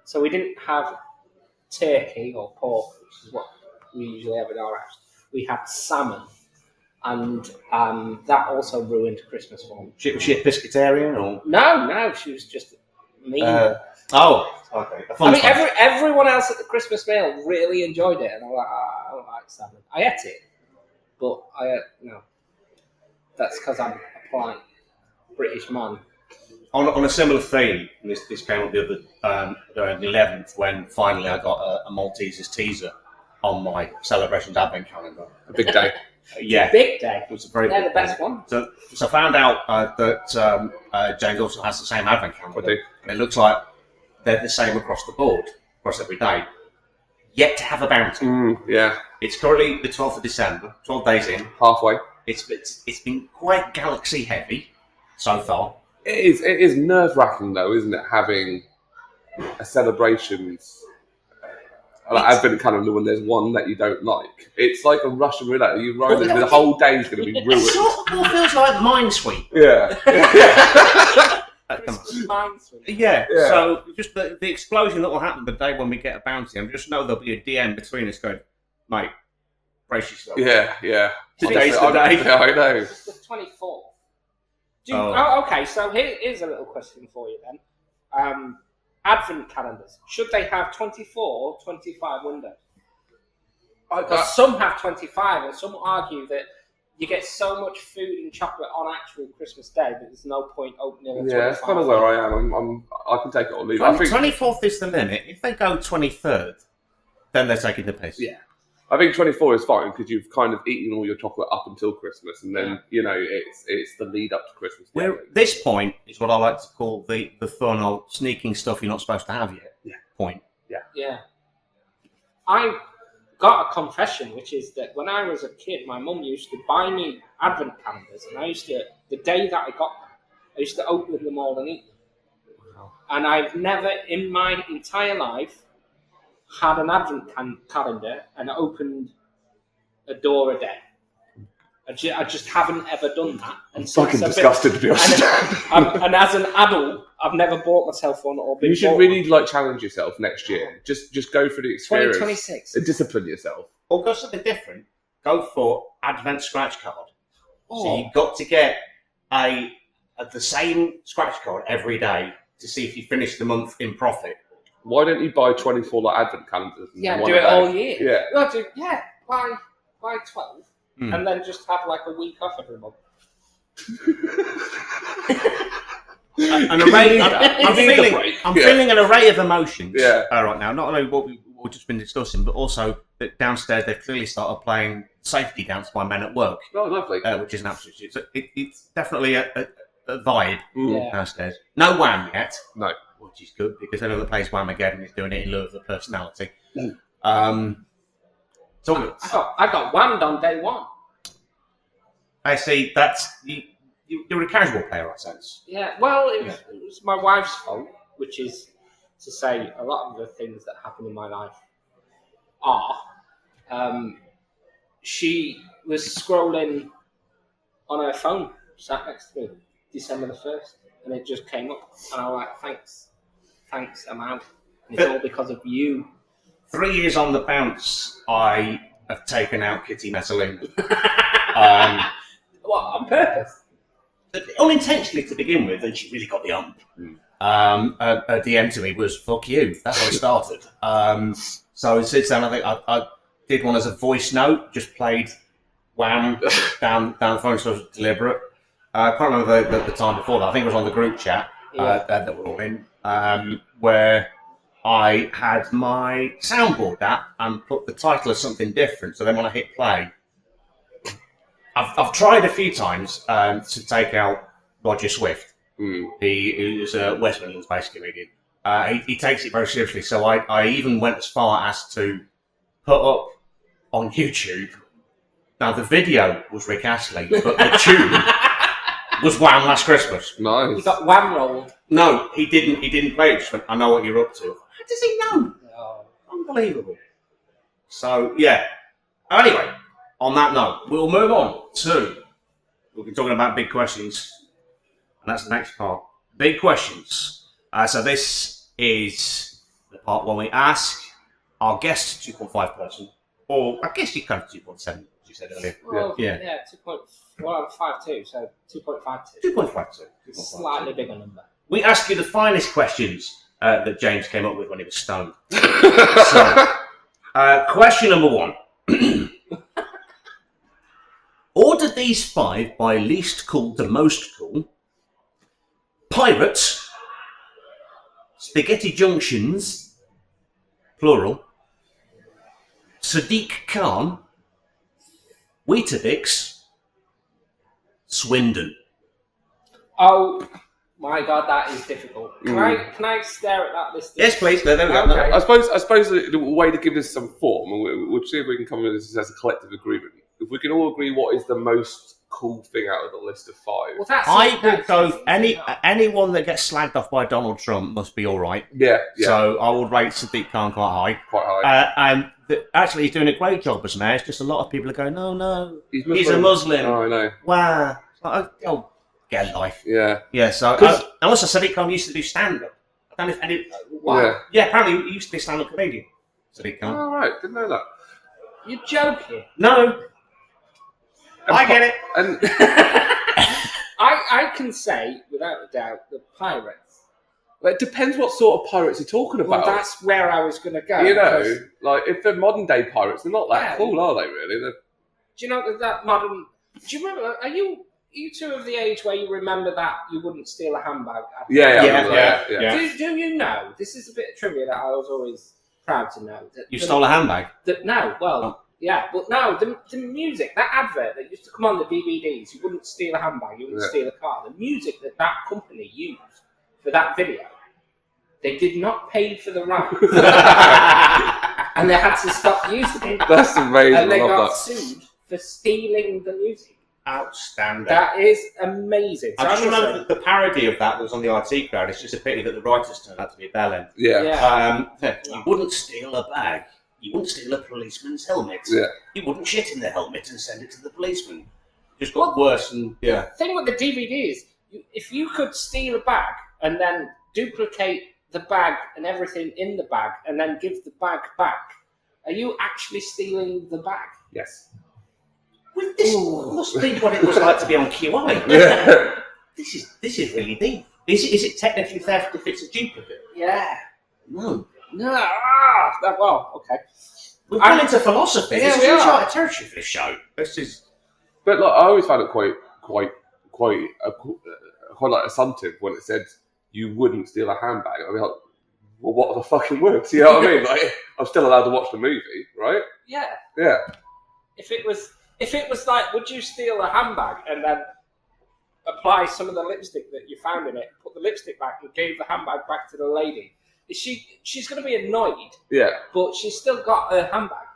Speaker 3: So we didn't have turkey or pork, which is what we usually have in our house. We had salmon, and that also ruined Christmas for me.
Speaker 1: Was she a pescatarian or?
Speaker 3: No, she was just mean.
Speaker 1: Okay.
Speaker 3: I mean, everyone else at the Christmas meal really enjoyed it, and I'm like, I don't like salmon. I ate it. But that's because I'm a polite British man.
Speaker 1: On a similar theme, this came up the 11th when finally I got a Maltesers teaser on my Celebrations Advent calendar.
Speaker 2: A big day.
Speaker 1: Yeah.
Speaker 3: Big day.
Speaker 1: It was a very
Speaker 3: They're
Speaker 1: big
Speaker 3: the best
Speaker 1: day.
Speaker 3: one.
Speaker 1: So I found out that James also has the same Advent calendar.
Speaker 2: I do.
Speaker 1: And it looks like they're the same across the board, across every day. Yet to have a bounty.
Speaker 2: Yeah.
Speaker 1: It's currently the 12th of December, 12 days in.
Speaker 2: Halfway.
Speaker 1: It's been quite galaxy heavy so far.
Speaker 2: It is nerve-wracking though, isn't it, having a celebrations Advent calendar when there's one that you don't like. It's like a Russian roulette. You roll it, the whole day is going to be ruined.
Speaker 1: It sort of feels like Minesweep.
Speaker 2: Yeah.
Speaker 1: Yeah. So just the explosion that will happen the day when we get a bounty, I just know there'll be a DM between us going, mate, brace yourself.
Speaker 2: Yeah.
Speaker 1: Today's the day.
Speaker 2: Yeah, I know.
Speaker 3: It's the 24th. Okay, so here's a little question for you then. Advent calendars, should they have 24 or 25 windows? Some have 25, and some argue that you get so much food and chocolate on actual Christmas Day that there's no point opening a 25.
Speaker 2: Yeah, that's kind of where I am. I can take it or leave it. I think
Speaker 1: 24th is the limit. If they go 23rd, then they're taking the piss.
Speaker 2: Yeah. I think 24 is fine because you've kind of eaten all your chocolate up until Christmas, and then it's the lead up to Christmas.
Speaker 1: Where this point is what I like to call the fun old sneaking stuff you're not supposed to have yet.
Speaker 2: Yeah.
Speaker 1: Point.
Speaker 3: Yeah. I got a confession, which is that when I was a kid, my mum used to buy me Advent calendars, and the day that I got them, I used to open them all and eat them. Wow. And I've never in my entire life had an Advent calendar and opened a door a day. I just haven't ever done that.
Speaker 2: I'm fucking disgusted, to be honest.
Speaker 3: And as an adult, I've never bought myself one or been.
Speaker 2: You should really challenge yourself next year. Just go for the experience.
Speaker 3: 2026.
Speaker 2: And discipline yourself.
Speaker 1: Or go something different. Go for Advent scratch card. So you've got to get the same scratch card every day to see if you finish the month in profit.
Speaker 2: Why don't you buy 24 Advent calendars?
Speaker 3: Yeah, do it all year.
Speaker 2: Yeah.
Speaker 3: Buy 12. And then just have a week off every month.
Speaker 1: I'm feeling an array of emotions
Speaker 2: right
Speaker 1: now. Not only what we've just been discussing, but also that downstairs they've clearly started playing safety dance by men at work.
Speaker 2: Oh, lovely.
Speaker 1: Which is an absolute shit. So it's definitely a vibe downstairs. No Wham yet.
Speaker 2: No.
Speaker 1: Which is good because anyone that plays Whamageddon is doing it in lieu of the personality. So
Speaker 3: I got whammed on day one.
Speaker 1: I see. You're a casual player, I sense.
Speaker 3: Yeah. Well, it was my wife's fault, which is to say a lot of the things that happen in my life are. She was scrolling on her phone, sat next to me, December the 1st, and it just came up, and I was like, thanks, I'm out. And it's all because of you.
Speaker 1: 3 years on the bounce, I have taken out Kitty Messalina.
Speaker 3: What, on purpose?
Speaker 1: Unintentionally to begin with, and she really got the ump. Her DM to me was, fuck you. That's how it started. So since then, I think I did one as a voice note, just played Wham down the phone, so it was deliberate. I can't remember the time before that. I think it was on the group chat that we're all in, where I had my soundboard at and put the title of something different. So then when I hit play, I've tried a few times to take out Roger Swift. He is a West Midlands-based comedian. He takes it very seriously. So I even went as far as to put up on YouTube. Now the video was Rick Astley, but the tune was Wham! Last Christmas.
Speaker 2: Nice.
Speaker 3: You got Wham rolled.
Speaker 1: No, he didn't. He didn't play it. Just went, I know what you're up to. How does he know?
Speaker 3: Oh.
Speaker 1: Unbelievable. So yeah. Anyway, on that note, we'll move on to we'll be talking about big questions, and that's the next part. Big questions. So this is the part when we ask our guest 2.5 person, or I guess you kind of 2.7, as you said earlier.
Speaker 3: Well, yeah, 2.52, so 2.52.
Speaker 1: 2.52.
Speaker 3: Slightly bigger number.
Speaker 1: We ask you the finest questions that James came up with when he was stoned. So, question number 1. Order these 5 by least cool to most cool. Pirates, Spaghetti Junctions, plural, Sadiq Khan, Weetabix, Swindon.
Speaker 3: Oh my God, that is difficult. Can I stare at that list?
Speaker 1: Yes, please. There we go.
Speaker 3: Okay.
Speaker 2: I suppose the way to give this some form, and we'll see if we can come with this as a collective agreement. If we can all agree what is the most cool thing out of the list of 5.
Speaker 3: Well,
Speaker 1: I would go anyone that gets slagged off by Donald Trump must be all right.
Speaker 2: Yeah.
Speaker 1: So I would rate Sadiq Khan quite high.
Speaker 2: Quite high.
Speaker 1: And actually, he's doing a great job as mayor. It's just a lot of people are going, no, he's a Muslim.
Speaker 2: Oh, I know.
Speaker 1: Wow. Oh, get a life.
Speaker 2: Yeah.
Speaker 1: Yeah. So and also Sadiq Khan used to do stand-up. I don't know if any. Yeah. Apparently he used to be a stand-up comedian. Sadiq Khan.
Speaker 2: Oh, right. Didn't know that.
Speaker 3: You're joking.
Speaker 1: No. I get it.
Speaker 2: And
Speaker 3: I I can say, without a doubt, the pirates.
Speaker 2: Well, it depends what sort of pirates you're talking about.
Speaker 3: Well, that's where I was going to go.
Speaker 2: You know, like, if they're modern day pirates, they're not that cool, are they, really?
Speaker 3: Do you know that modern... Do you remember... Are you two of the age where you remember that you wouldn't steal a handbag?
Speaker 2: Yeah.
Speaker 3: Do you know... This is a bit of trivia that I was always proud to know.
Speaker 1: You stole a handbag?
Speaker 3: Yeah, but no, the music, that advert that used to come on the DVDs, you wouldn't steal a handbag, you wouldn't steal a car. The music that company used for that video, they did not pay for the rights. And they had to stop using it.
Speaker 2: That's amazing.
Speaker 3: And they got sued for stealing the music.
Speaker 1: Outstanding.
Speaker 3: That is amazing.
Speaker 1: I just remember that the parody of that was on the IT crowd. It's just a pity that the writers turned out to be a bellend. You wouldn't steal a bag. You wouldn't steal a policeman's helmet. Yeah. You wouldn't shit in the helmet and send it to the policeman. It just got worse. And
Speaker 3: the thing with the DVD is, if you could steal a bag and then duplicate the bag and everything in the bag and then give the bag back, are you actually stealing the bag?
Speaker 2: Yes.
Speaker 1: Well, this must be what it was like to be on QI. Yeah. This is really deep. Is it technically theft if it's a duplicate?
Speaker 3: Yeah.
Speaker 1: No.
Speaker 3: Well, okay.
Speaker 1: We've gone into philosophy. This is uncharted territory for this show.
Speaker 2: But like, I always found it quite like assumptive when it said you wouldn't steal a handbag. I mean, like, well, what are the fucking words? You know what I mean? Like, I'm still allowed to watch the movie, right?
Speaker 3: Yeah.
Speaker 2: Yeah.
Speaker 3: If it was like, would you steal a handbag and then apply some of the lipstick that you found in it, put the lipstick back, and gave the handbag back to the lady? She's going to be annoyed. Yeah. But she's still got her handbag.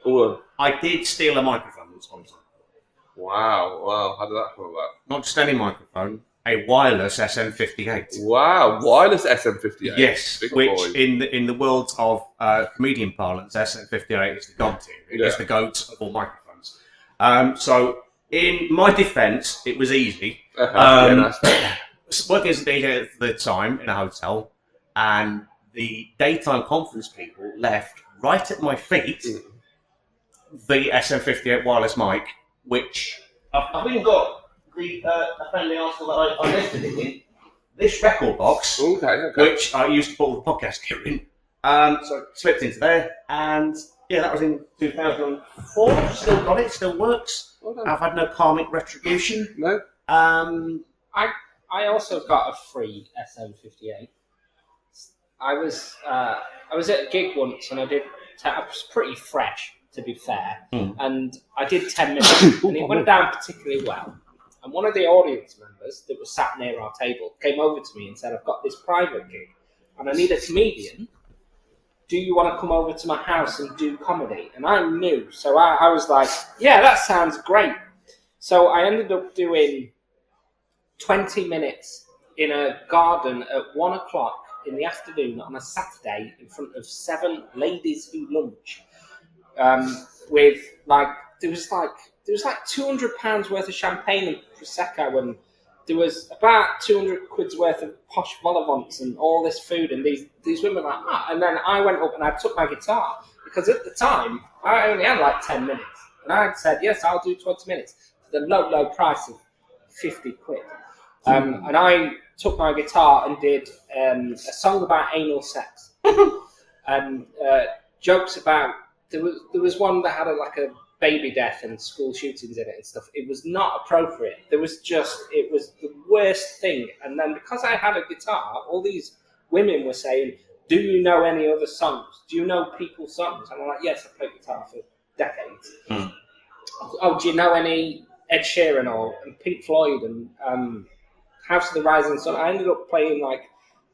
Speaker 2: Ooh.
Speaker 1: I did steal a microphone once upon a time.
Speaker 2: Wow. How did that come about?
Speaker 1: Not just any microphone, a wireless SM58.
Speaker 2: Wow, wireless SM58.
Speaker 1: Yes, which in the world of comedian parlance, SM58 is the god tier. It is the goat of all microphones. So in my defence, it was easy. Working as a DJ at the time in a hotel, and the daytime conference people left right at my feet the SM58 wireless mic, which I've even got a friendly article that I listed it in. This record box, which I used to put all the podcast gear in. So it slipped into there, and that was in 2004. Still got it, still works. I've had no karmic retribution.
Speaker 2: No.
Speaker 3: I also got a free SM58. I was at a gig once, and I was pretty fresh, to be fair, and I did 10 minutes, and it went down particularly well. And one of the audience members that was sat near our table came over to me and said, "I've got this private gig, and I need a comedian. Do you want to come over to my house and do comedy?" And I knew, so I was like, "Yeah, that sounds great." So I ended up doing 20 minutes in a garden at 1 o'clock in the afternoon on a Saturday in front of 7 ladies who lunch, with there was like £200 worth of champagne and prosecco, and there was about 200 quid's worth of posh vol-au-vents and all this food, and these women were like, and then I went up and I took my guitar, because at the time I only had like 10 minutes, and I said, yes, I'll do 20 minutes for the low price of 50 quid. And I took my guitar and did a song about anal sex and jokes about there was one that had a baby death and school shootings in it and stuff. It was not appropriate. It was the worst thing. And then because I had a guitar, all these women were saying, "Do you know any other songs? Do you know people's songs?" And I'm like, "Yes, I played guitar for decades." "Oh, do you know any Ed Sheeran and Pink Floyd and House of the Rising Sun?" I ended up playing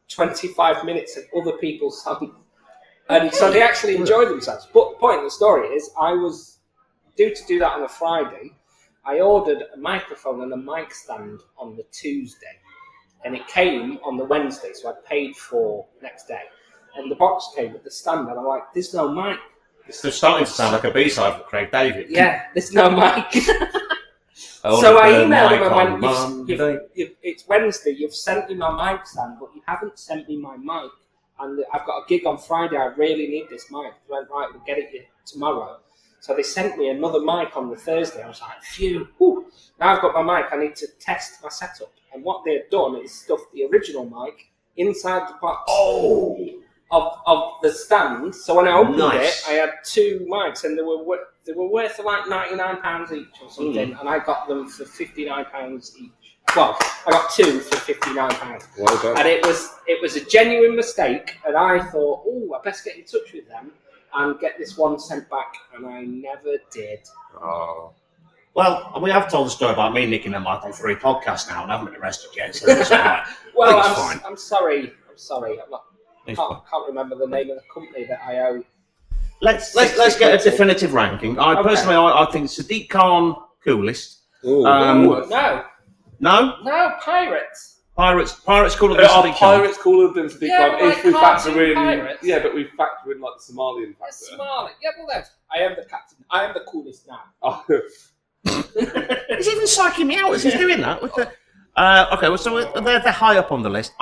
Speaker 3: 25 minutes of other people's songs. And so they actually enjoyed themselves. But the point of the story is, I was due to do that on a Friday. I ordered a microphone and a mic stand on the Tuesday, and it came on the Wednesday, so I paid for next day. And the box came with the stand, and I'm like, "There's no mic."
Speaker 1: It's starting to sound like a B-side for Craig David.
Speaker 3: Yeah, there's no mic. So I emailed him and went, "It's Wednesday, you've sent me my mic stand, but you haven't sent me my mic. And I've got a gig on Friday, I really need this mic." They went, "Right, we'll get it tomorrow." So they sent me another mic on the Thursday. I was like, "Phew." Whew. Now I've got my mic, I need to test my setup. And what they've done is stuffed the original mic inside the box of the stand. So when I opened it, I had 2 mics, and they were worth like £99 each or something, and I got them for £59 each. Well, I got 2 for £59.
Speaker 2: Well done.
Speaker 3: And it was a genuine mistake, and I thought, I best get in touch with them and get this one sent back, and I never did.
Speaker 2: Oh.
Speaker 1: Well, we have told the story about me nicking a mic on 3 podcasts now, and I haven't been arrested yet, so it's all right.
Speaker 3: Well,
Speaker 1: fine.
Speaker 3: I'm sorry. I can't remember the name of the company that I owe.
Speaker 1: Let's get a definitive ranking. Personally, I think Sadiq Khan coolest.
Speaker 3: No, Pirates.
Speaker 1: Pirates cooler than Sadiq Khan.
Speaker 2: Pirates cooler than Sadiq Khan if we factor in.
Speaker 3: Pirates.
Speaker 2: Yeah, but we factor in like the Somalian factor.
Speaker 3: Somali. Yeah, well, then I am the captain. I am the coolest now.
Speaker 2: Oh.
Speaker 1: He's even psyching me out as he's doing that. With the, okay, well, so they're high up on the list.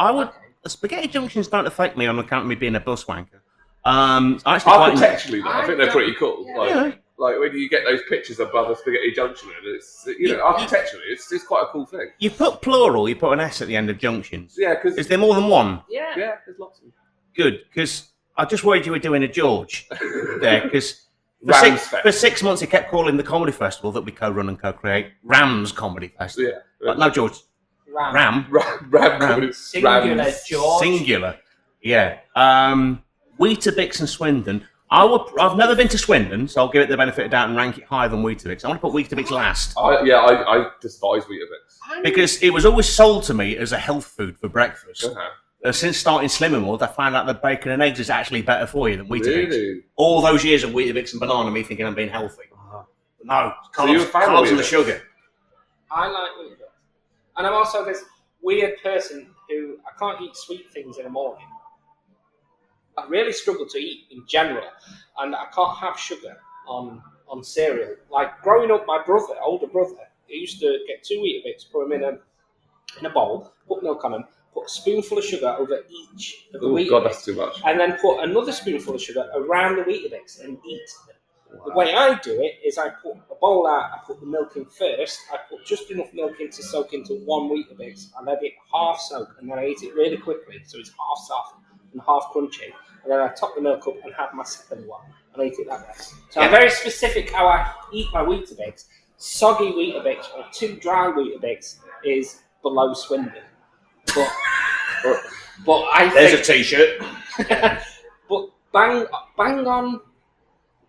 Speaker 1: Spaghetti Junctions don't affect me on account of me being a bus wanker.
Speaker 2: Architecturally, though, I think they're pretty cool.
Speaker 3: Yeah.
Speaker 2: Like when you get those pictures above a Spaghetti Junction, and it's architecturally, it's quite a cool thing.
Speaker 1: You put plural, you put an S at the end of junctions.
Speaker 2: Yeah, because
Speaker 1: is there more than one?
Speaker 3: Yeah,
Speaker 2: there's lots of them.
Speaker 1: Good, because I just worried you were doing a George there, because for 6 months he kept calling the comedy festival that we co-run and co-create Rams Comedy Festival.
Speaker 2: Yeah.
Speaker 1: But no, George. Ram.
Speaker 3: Singular, George.
Speaker 1: Singular. Yeah. Weetabix and Swindon. I've never been to Swindon, so I'll give it the benefit of doubt and rank it higher than Weetabix. I want to put Weetabix last.
Speaker 2: I despise Weetabix.
Speaker 1: Because it was always sold to me as a health food for breakfast.
Speaker 2: Uh-huh.
Speaker 1: Since starting Slimming World, I found out that bacon and eggs is actually better for you than Weetabix.
Speaker 2: Really?
Speaker 1: All those years of Weetabix and banana, me thinking I'm being healthy. No,
Speaker 2: carbs
Speaker 1: and the sugar.
Speaker 3: I like Weetabix. And I'm also this weird person who I can't eat sweet things in the morning. I really struggle to eat in general, and I can't have sugar on cereal. Like growing up, my older brother, he used to get 2 Weetabix, put them in a bowl, put milk on them, put a spoonful of sugar over each of the Weetabix.
Speaker 2: God, that's too much.
Speaker 3: And then put another spoonful of sugar around the Weetabix and eat them. Wow. The way I do it is I put a bowl out, I put the milk in first, I put just enough milk in to soak into 1 Weetabix, I let it half soak, and then I eat it really quickly, so it's half soft and half crunchy. And then I top the milk up and have my second one and eat it that way. So I'm very specific how I eat my Weetabix. Soggy Weetabix or too dry Weetabix is below Swindon. But I
Speaker 1: There's a t-shirt.
Speaker 3: But bang on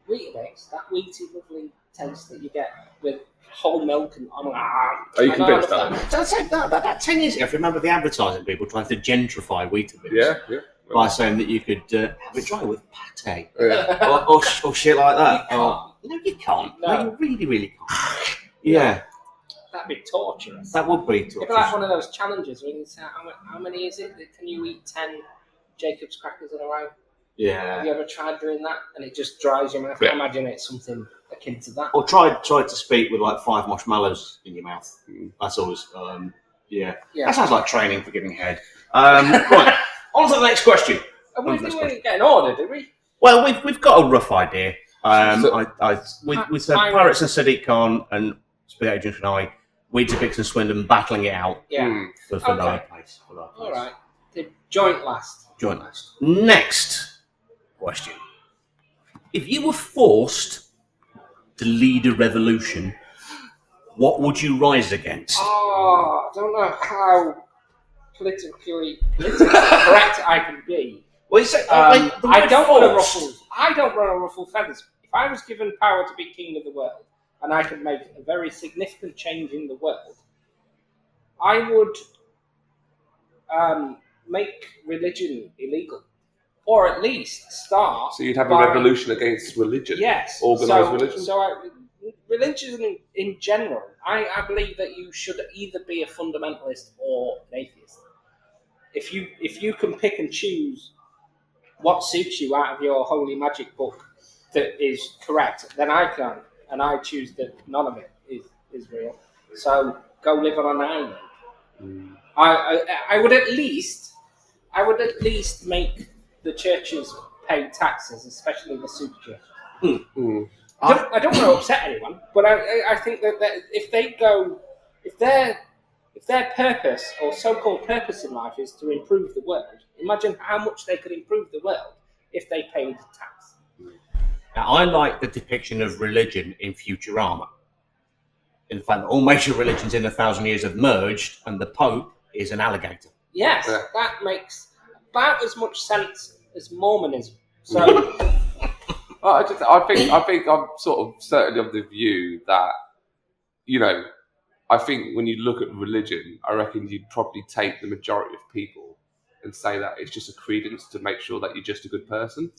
Speaker 3: Weetabix, that wheaty lovely taste that you get with whole milk and
Speaker 2: Are you convinced that?
Speaker 1: Don't say that. About 10 years ago, if you remember the advertising, people tried to gentrify Weetabix.
Speaker 2: Yeah.
Speaker 1: By saying that you could have it dry with pate or shit like that. No, you can't. No, you really, really can't. Yeah.
Speaker 3: That'd be torturous.
Speaker 1: That would be torturous.
Speaker 3: It'd be like one of those challenges where you say, how many is it? Can you eat 10 Jacob's crackers in a row?
Speaker 1: Yeah.
Speaker 3: Have you ever tried doing that? And it just dries your mouth. I imagine it's something akin to that.
Speaker 1: Or tried to speak with like 5 marshmallows in your mouth. That's always, yeah. That sounds like training for giving head. Right. On to the next question.
Speaker 3: We didn't get an order, did we?
Speaker 1: Well, we've got a rough idea. We said Pirates and Sadiq Khan and Spaghetti Junction and Weetabix and Swindon battling it out for lower place.
Speaker 3: All right. The joint last.
Speaker 1: Next question. If you were forced to lead a revolution, what would you rise against?
Speaker 3: Oh, I don't know how politically correct I can be.
Speaker 1: Well, I don't want
Speaker 3: to ruffle feathers. If I was given power to be king of the world and I could make a very significant change in the world, I would make religion illegal, or at least start.
Speaker 2: So you'd have a revolution against religion.
Speaker 3: Yes,
Speaker 2: organised religion.
Speaker 3: Religion in general, I believe that you should either be a fundamentalist or an atheist. If you can pick and choose what suits you out of your holy magic book that is correct, then I can, and I choose that none of it is real. So go live on an island. I would at least make the churches pay taxes, especially the super churches. I don't want to upset anyone, but I think that if they go if their purpose or so-called purpose in life is to improve the world, imagine how much they could improve the world if they paid tax.
Speaker 1: Now, I like the depiction of religion in Futurama. In the fact that all major religions in 1,000 years have merged, and the Pope is an alligator.
Speaker 3: Yes, that makes about as much sense as Mormonism. So,
Speaker 2: I think I'm sort of certainly of the view that, I think when you look at religion, I reckon you'd probably take the majority of people and say that it's just a credence to make sure that you're just a good person.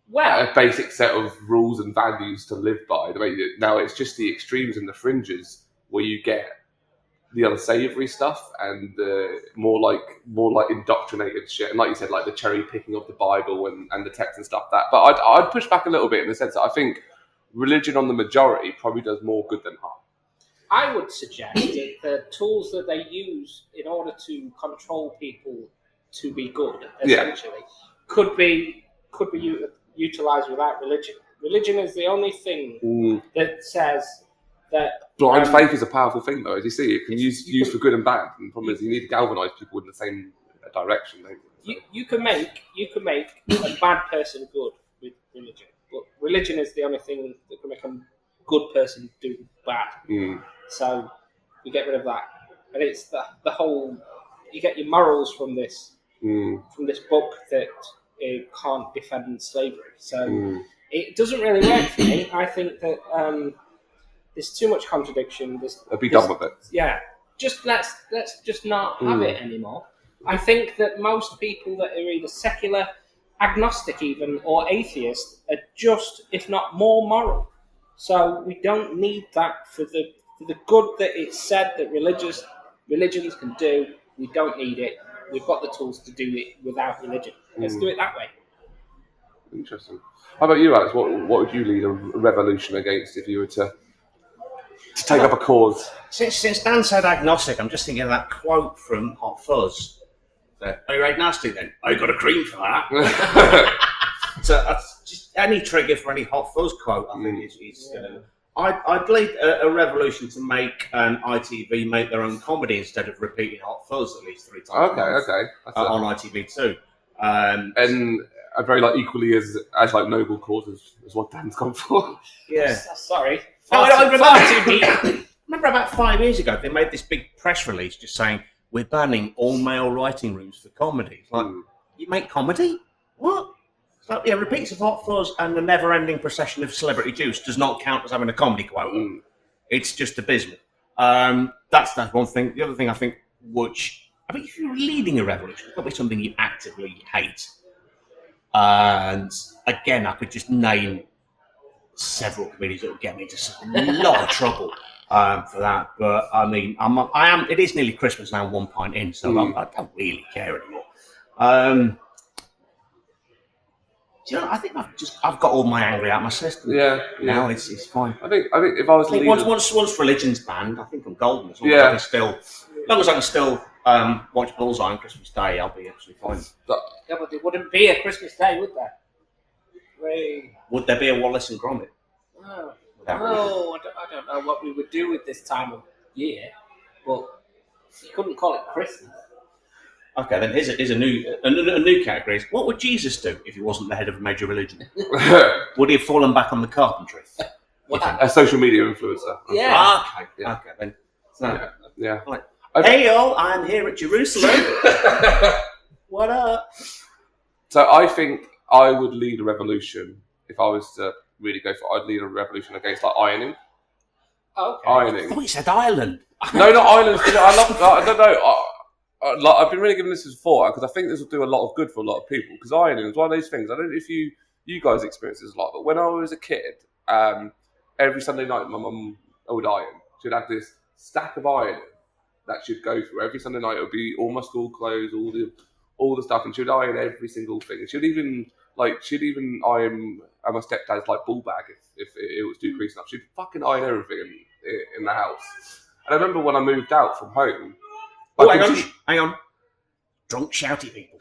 Speaker 3: Well,
Speaker 2: a basic set of rules and values to live by. Now it's just the extremes and the fringes where you get the unsavory stuff and the more like indoctrinated shit. And like you said, like the cherry picking of the Bible and the text and stuff. But I'd push back a little bit in the sense that I think religion on the majority probably does more good than harm.
Speaker 3: I would suggest that the tools that they use in order to control people to be good, essentially, could be utilised without religion. Religion is the only thing that says that
Speaker 2: blind faith is a powerful thing, though. As you see, it can use for good and bad. And the problem is, you need to galvanise people in the same direction. Don't you?
Speaker 3: You can make a bad person good with religion, but religion is the only thing that can make a good person do bad. So you get rid of that, and it's the whole. You get your morals from this book that it can't defend slavery. So it doesn't really work for me. I think that there's too much contradiction.
Speaker 2: I'd be done with it.
Speaker 3: Yeah, let's just not have it anymore. I think that most people that are either secular, agnostic even, or atheist are just, if not more, moral. So we don't need that for the good that it's said that religions can do. We don't need it. We've got the tools to do it without religion. Let's do it that way.
Speaker 2: Interesting. How about you, Alex? What would you lead a revolution against if you were to take up a cause?
Speaker 1: Since Dan said agnostic, I'm just thinking of that quote from Hot Fuzz. Are you agnostic then? I got a cream for that. So that's just any trigger for any Hot Fuzz quote. I think is I'd lead a revolution to make ITV make their own comedy instead of repeating Hot Fuzz at least 3 times.
Speaker 2: Okay.
Speaker 1: On ITV2.
Speaker 2: And a very equally as noble cause as what Dan's gone for.
Speaker 1: Yeah.
Speaker 3: Sorry.
Speaker 1: I remember about 5 years ago they made this big press release just saying we're banning all male writing rooms for comedy. You make comedy? What? So, repeats of Hot Fuzz and the never-ending procession of celebrity juice does not count as having a comedy quota. It's just abysmal. That's one thing. The other thing I think, if you're leading a revolution, it's got to be something you actively hate. And again, I could just name several comedians that would get me into a lot of trouble for that. But I mean, I am. It is nearly Christmas now, 1 pint in, so I don't really care anymore. I think I've got all my anger out of my system.
Speaker 2: Yeah.
Speaker 1: Now it's fine.
Speaker 2: I think if I was leading...
Speaker 1: once religion's banned, I think I'm golden. As long as I can still watch Bullseye on Christmas Day, I'll be absolutely fine.
Speaker 3: Yeah, but there wouldn't be a Christmas Day, would there?
Speaker 1: Would there be a Wallace and Gromit?
Speaker 3: Oh, I don't know what we would do with this time of year, but you couldn't call it Christmas.
Speaker 1: Okay, then here's a new category. What would Jesus do if he wasn't the head of a major religion? Would he have fallen back on the carpentry?
Speaker 2: A social media influencer.
Speaker 3: Yeah.
Speaker 1: Okay, then. So,
Speaker 2: yeah.
Speaker 1: Right. Hey y'all, I'm here at Jerusalem. What up?
Speaker 2: So I think I would lead a revolution if I was to really go for it. I'd lead a revolution against ironing.
Speaker 3: Okay.
Speaker 2: Ironing.
Speaker 1: Oh, he said Ireland.
Speaker 2: No, not Ireland. I don't know. I've been really giving this a thought because I think this will do a lot of good for a lot of people. Because ironing is one of those things. I don't know if you guys experience this a lot, but when I was a kid, every Sunday night my mum would iron. She'd have this stack of iron that she'd go through every Sunday night. It would be all my school clothes, all the stuff, and she'd iron every single thing. And she'd even iron my stepdad's ball bag if it was too creased enough. She'd fucking iron everything in the house. And I remember when I moved out from home.
Speaker 1: Hang on. Drunk, shouty people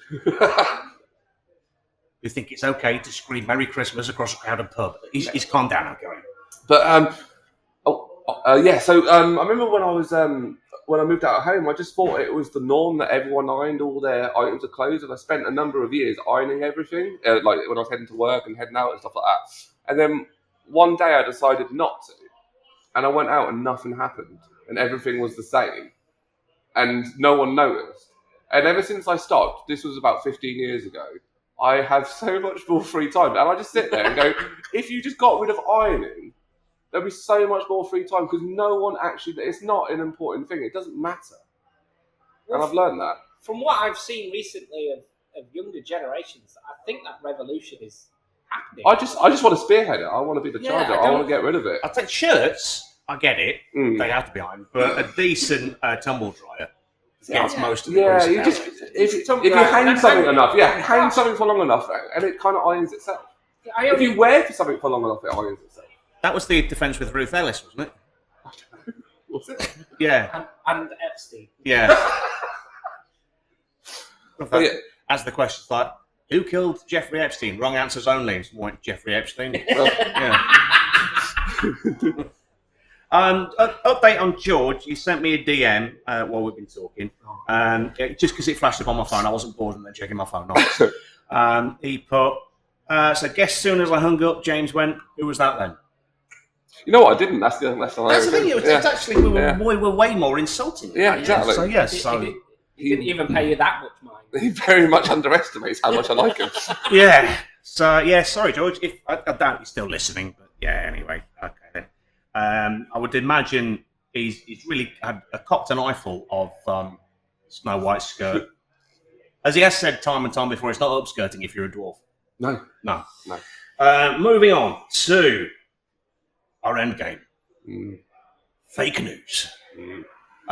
Speaker 1: who think it's okay to scream Merry Christmas across a crowded pub. He's calmed down, okay.
Speaker 2: But Yeah. So I remember when I was when I moved out of home, I just thought it was the norm that everyone ironed all their items of clothes, and I spent a number of years ironing everything, like when I was heading to work and heading out and stuff like that. And then one day I decided not to, and I went out and nothing happened, and everything was the same, and no one noticed. And ever since I stopped, this was about 15 years ago, I have so much more free time, and I just sit there and go, if you just got rid of ironing, there'll be so much more free time, because no one actually, it's not an important thing. It doesn't matter. And I've learned that.
Speaker 3: From what I've seen recently of younger generations, I think that revolution is happening.
Speaker 2: I just want to spearhead it. I want to be the charger. I want to get rid of it.
Speaker 1: I think shirts, I get it. They have to be ironed. But a decent tumble dryer gets most of the
Speaker 2: Yeah, you just, if you hang something enough, hang something for long enough, and it kind of irons itself. If you wear something for long enough, it irons itself.
Speaker 1: That was the defence with Ruth Ellis, wasn't it?
Speaker 2: I don't know. Was it?
Speaker 1: Yeah.
Speaker 3: And Epstein.
Speaker 1: Yeah. As the question's like, who killed Jeffrey Epstein? Wrong answers only. It's more Jeffrey Epstein. Well, yeah. Update on George. You sent me a DM while we've been talking. Just because it flashed up on my phone. I wasn't bored and then checking my phone. He put, so guess soon as I hung up, James went, who was that then?
Speaker 2: You know what? I didn't. That's the thing.
Speaker 1: It's actually, we were way more insulting.
Speaker 2: Yeah, exactly.
Speaker 1: So, yes.
Speaker 3: He didn't even pay you that much mind.
Speaker 2: He very much underestimates how much I like him.
Speaker 1: Yeah. So, yeah, sorry, George. If I doubt he's still listening. But, yeah, anyway. Okay, then. I would imagine he's really had copped an eyeful of Snow White's skirt. As he has said time and time before, it's not upskirting if you're a dwarf.
Speaker 2: No.
Speaker 1: Moving on to our end game. Fake news.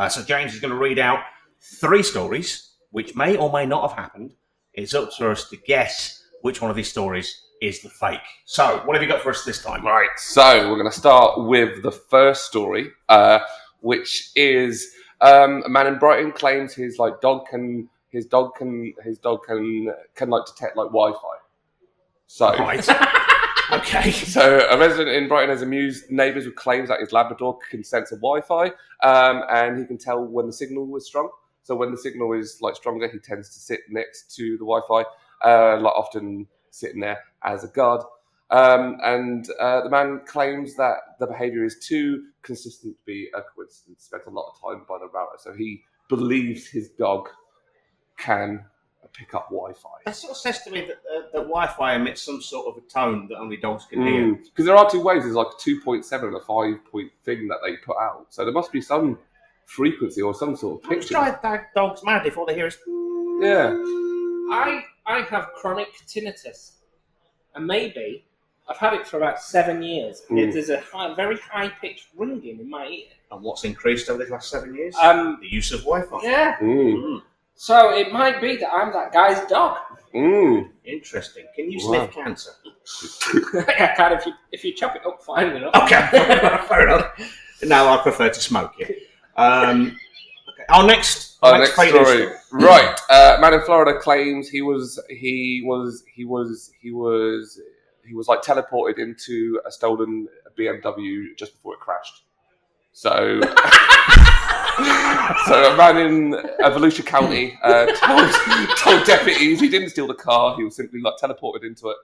Speaker 1: So James is going to read out 3 stories which may or may not have happened. It's up to us to guess which one of these stories is the fake. So, what have you got for us this time?
Speaker 2: Right. So we're going to start with the first story, which is a man in Brighton claims his dog can detect like Wi-Fi. So.
Speaker 1: Right. Okay.
Speaker 2: So a resident in Brighton has amused neighbours with claims that his Labrador can sense a Wi-Fi, and he can tell when the signal was strong. So when the signal is stronger, he tends to sit next to the Wi-Fi, often sitting there as a guard. And the man claims that the behaviour is too consistent to be a coincidence. Spends a lot of time by the router, so he believes his dog can pick up Wi-Fi.
Speaker 1: That sort of says to me that the Wi-Fi emits some sort of a tone that only dogs can hear.
Speaker 2: Because there are 2 ways. There's a 2.7 and a 5-point thing that they put out. So there must be some frequency or some sort of picture.
Speaker 1: Drive that dog's mad if all they hear is...
Speaker 2: Yeah.
Speaker 3: I have chronic tinnitus. And maybe I've had it for about 7 years. There's a very high-pitched ringing in my ear.
Speaker 1: And what's increased over the last 7 years? The use of Wi-Fi.
Speaker 3: Yeah. So it might be that I'm that guy's dog.
Speaker 1: Interesting. Can you sniff cancer?
Speaker 3: I can if you chop it up fine enough.
Speaker 1: Okay, fair enough. No, I prefer to smoke it. Okay. Our next
Speaker 2: story. Right. Man in Florida claims he was teleported into a stolen BMW just before it crashed. So. So a man in Volusia County told deputies he didn't steal the car. He was simply teleported into it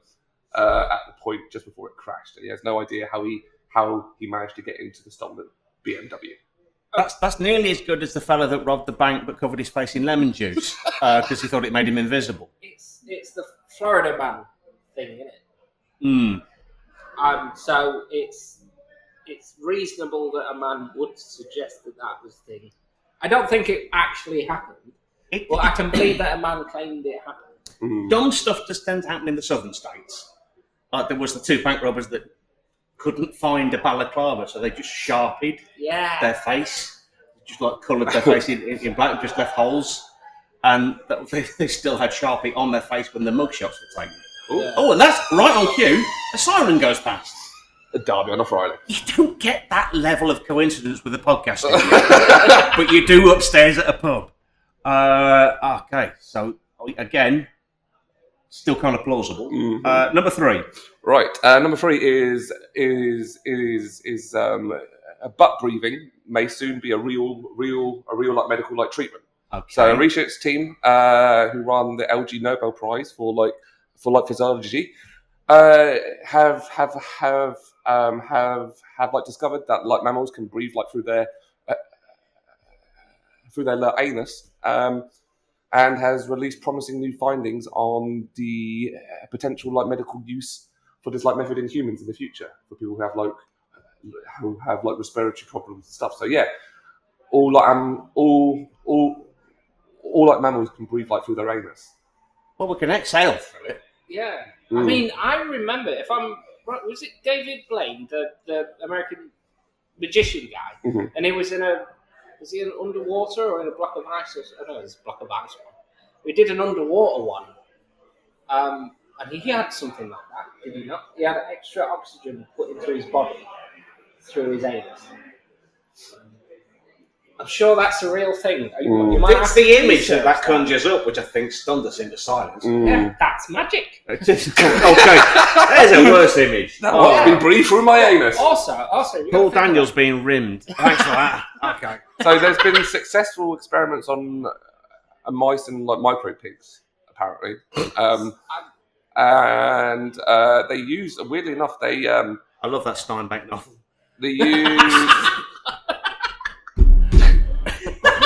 Speaker 2: at the point just before it crashed, and he has no idea how he managed to get into the stolen BMW.
Speaker 1: That's nearly as good as the fella that robbed the bank but covered his face in lemon juice because he thought it made him invisible.
Speaker 3: It's the Florida man thing, isn't it? So it's reasonable that a man would suggest that was the thing. I don't think it actually happened, but I can believe that a man claimed it happened.
Speaker 1: Dumb stuff just tends to happen in the southern states. Like there was the 2 bank robbers that couldn't find a balaclava, so they just sharpied their face, just coloured their face in black and just left holes, and they still had Sharpie on their face when the mugshots were taken. Oh, and that's right on cue. A siren goes past.
Speaker 2: A derby on a Friday.
Speaker 1: You don't get that level of coincidence with a podcast, but you do upstairs at a pub. Okay, so again, still kind of plausible. Number 3.
Speaker 2: Right. Number 3 is butt breathing may soon be a real like medical like treatment.
Speaker 1: Okay.
Speaker 2: So a research team who run the LG Nobel Prize for physiology have like discovered that like mammals can breathe like through their anus, and has released promising new findings on the potential like medical use for this like method in humans in the future for people who have like respiratory problems and stuff. So yeah, all like mammals can breathe like through their anus.
Speaker 1: Well, we can exhale through it.
Speaker 3: Yeah. I mean, I remember, if I'm right, was it David Blaine, the American magician guy?
Speaker 2: Mm-hmm.
Speaker 3: And he was was he in underwater or in a block of ice? I don't know, it's a block of ice one. We did an underwater one. And he had something like that, did he not? He had extra oxygen put into his body through his anus. I'm sure that's a real thing. You might
Speaker 1: It's the image that conjures up, which I think stunned us into silence.
Speaker 3: Yeah, that's magic.
Speaker 1: Okay, there's a worse image.
Speaker 2: What's been breathed through my anus?
Speaker 3: Also,
Speaker 1: Paul Daniels being rimmed. Thanks for that. Okay.
Speaker 2: So there's been successful experiments on mice and like micro pigs, apparently, and they use, weirdly enough, I
Speaker 1: love that Steinbeck novel.
Speaker 2: They use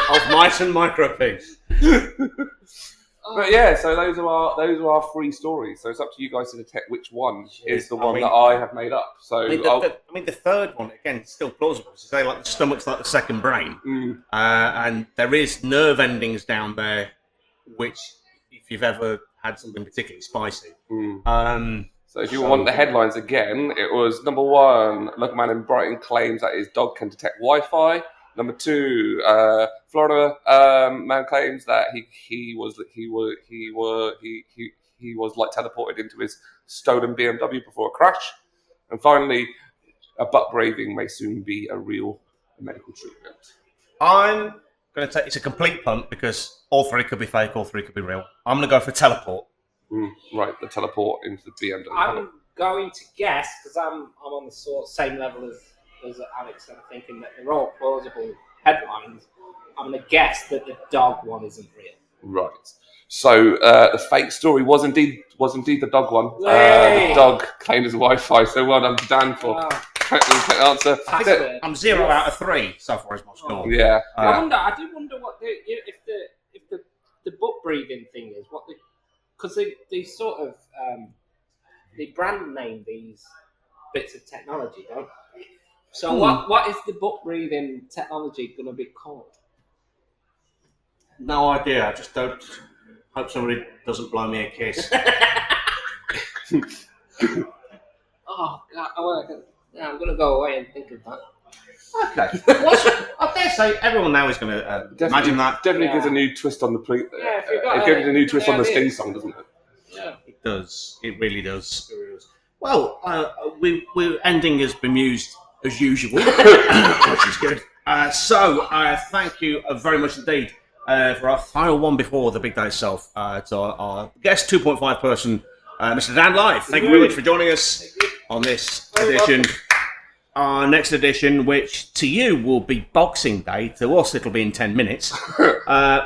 Speaker 1: of mice and micro pigs.
Speaker 2: But yeah, so those are our 3 stories. So it's up to you guys to detect which one is the one that I have made up. So
Speaker 1: I mean, the third one again is still plausible. So say like the stomach's like the second brain, and there is nerve endings down there, which if you've ever had something particularly spicy.
Speaker 2: So if you want the headlines again, it was number 1: local man in Brighton claims that his dog can detect Wi-Fi. Number 2, Florida man claims that he was like teleported into his stolen BMW before a crash. And finally, a butt braving may soon be a real medical treatment.
Speaker 1: I'm going to take it's a complete punt because all 3 could be fake, all 3 could be real. I'm going to go for teleport.
Speaker 2: Right, the teleport into the BMW.
Speaker 3: I'm going to guess, because I'm on the same level as Alex, I'm thinking that they're all plausible headlines. I'm going to guess that the dog one isn't real.
Speaker 2: Right. So the fake story was indeed the dog one. The dog claimed as Wi-Fi. So well done to Dan for correct answer.
Speaker 1: I'm 0 out of 3 so far as my score.
Speaker 2: Yeah.
Speaker 3: I do wonder what if the butt breathing thing is what because they sort of they brand name these bits of technology, don't they? So what is the butt breathing technology going to be called?
Speaker 1: No idea. I just don't hope somebody doesn't blow me a kiss.
Speaker 3: Oh God! I'm going to go away and think of that.
Speaker 1: Okay. I dare say everyone now is going to imagine that.
Speaker 2: Definitely gives a new twist on the it gives a new twist on the Sting song, doesn't it?
Speaker 3: Yeah,
Speaker 1: it does. It really does. Well, we're ending as bemused as usual, which is good. So thank you very much indeed for our final one before the big day itself. To our guest 2.5 person, Mr. Dan Lythe. Thank you very much for joining us on this edition. Our next edition, which to you will be Boxing Day, to us it'll be in 10 minutes,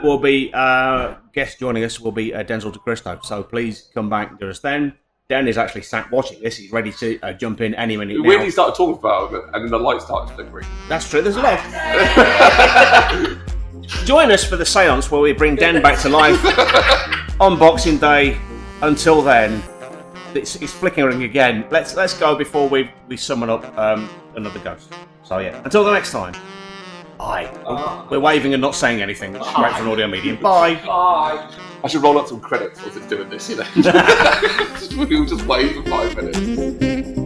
Speaker 1: will be, guest joining us will be Denzel DeCristo. So please come back to us then. Dan is actually sat watching this. He's ready to jump in any minute now.
Speaker 2: When he started talking about it, and then the light started flickering.
Speaker 1: That's true, there's a lot. Join us for the seance where we bring Dan back to life on Boxing Day. Until then, it's flickering again. Let's go before we summon up another ghost. So yeah, until the next time. Bye. We're waving and not saying anything, which is great for an audio medium. Bye.
Speaker 3: Bye.
Speaker 2: I should roll up some credits whilst it's doing this, you know. We'll just wait for 5 minutes.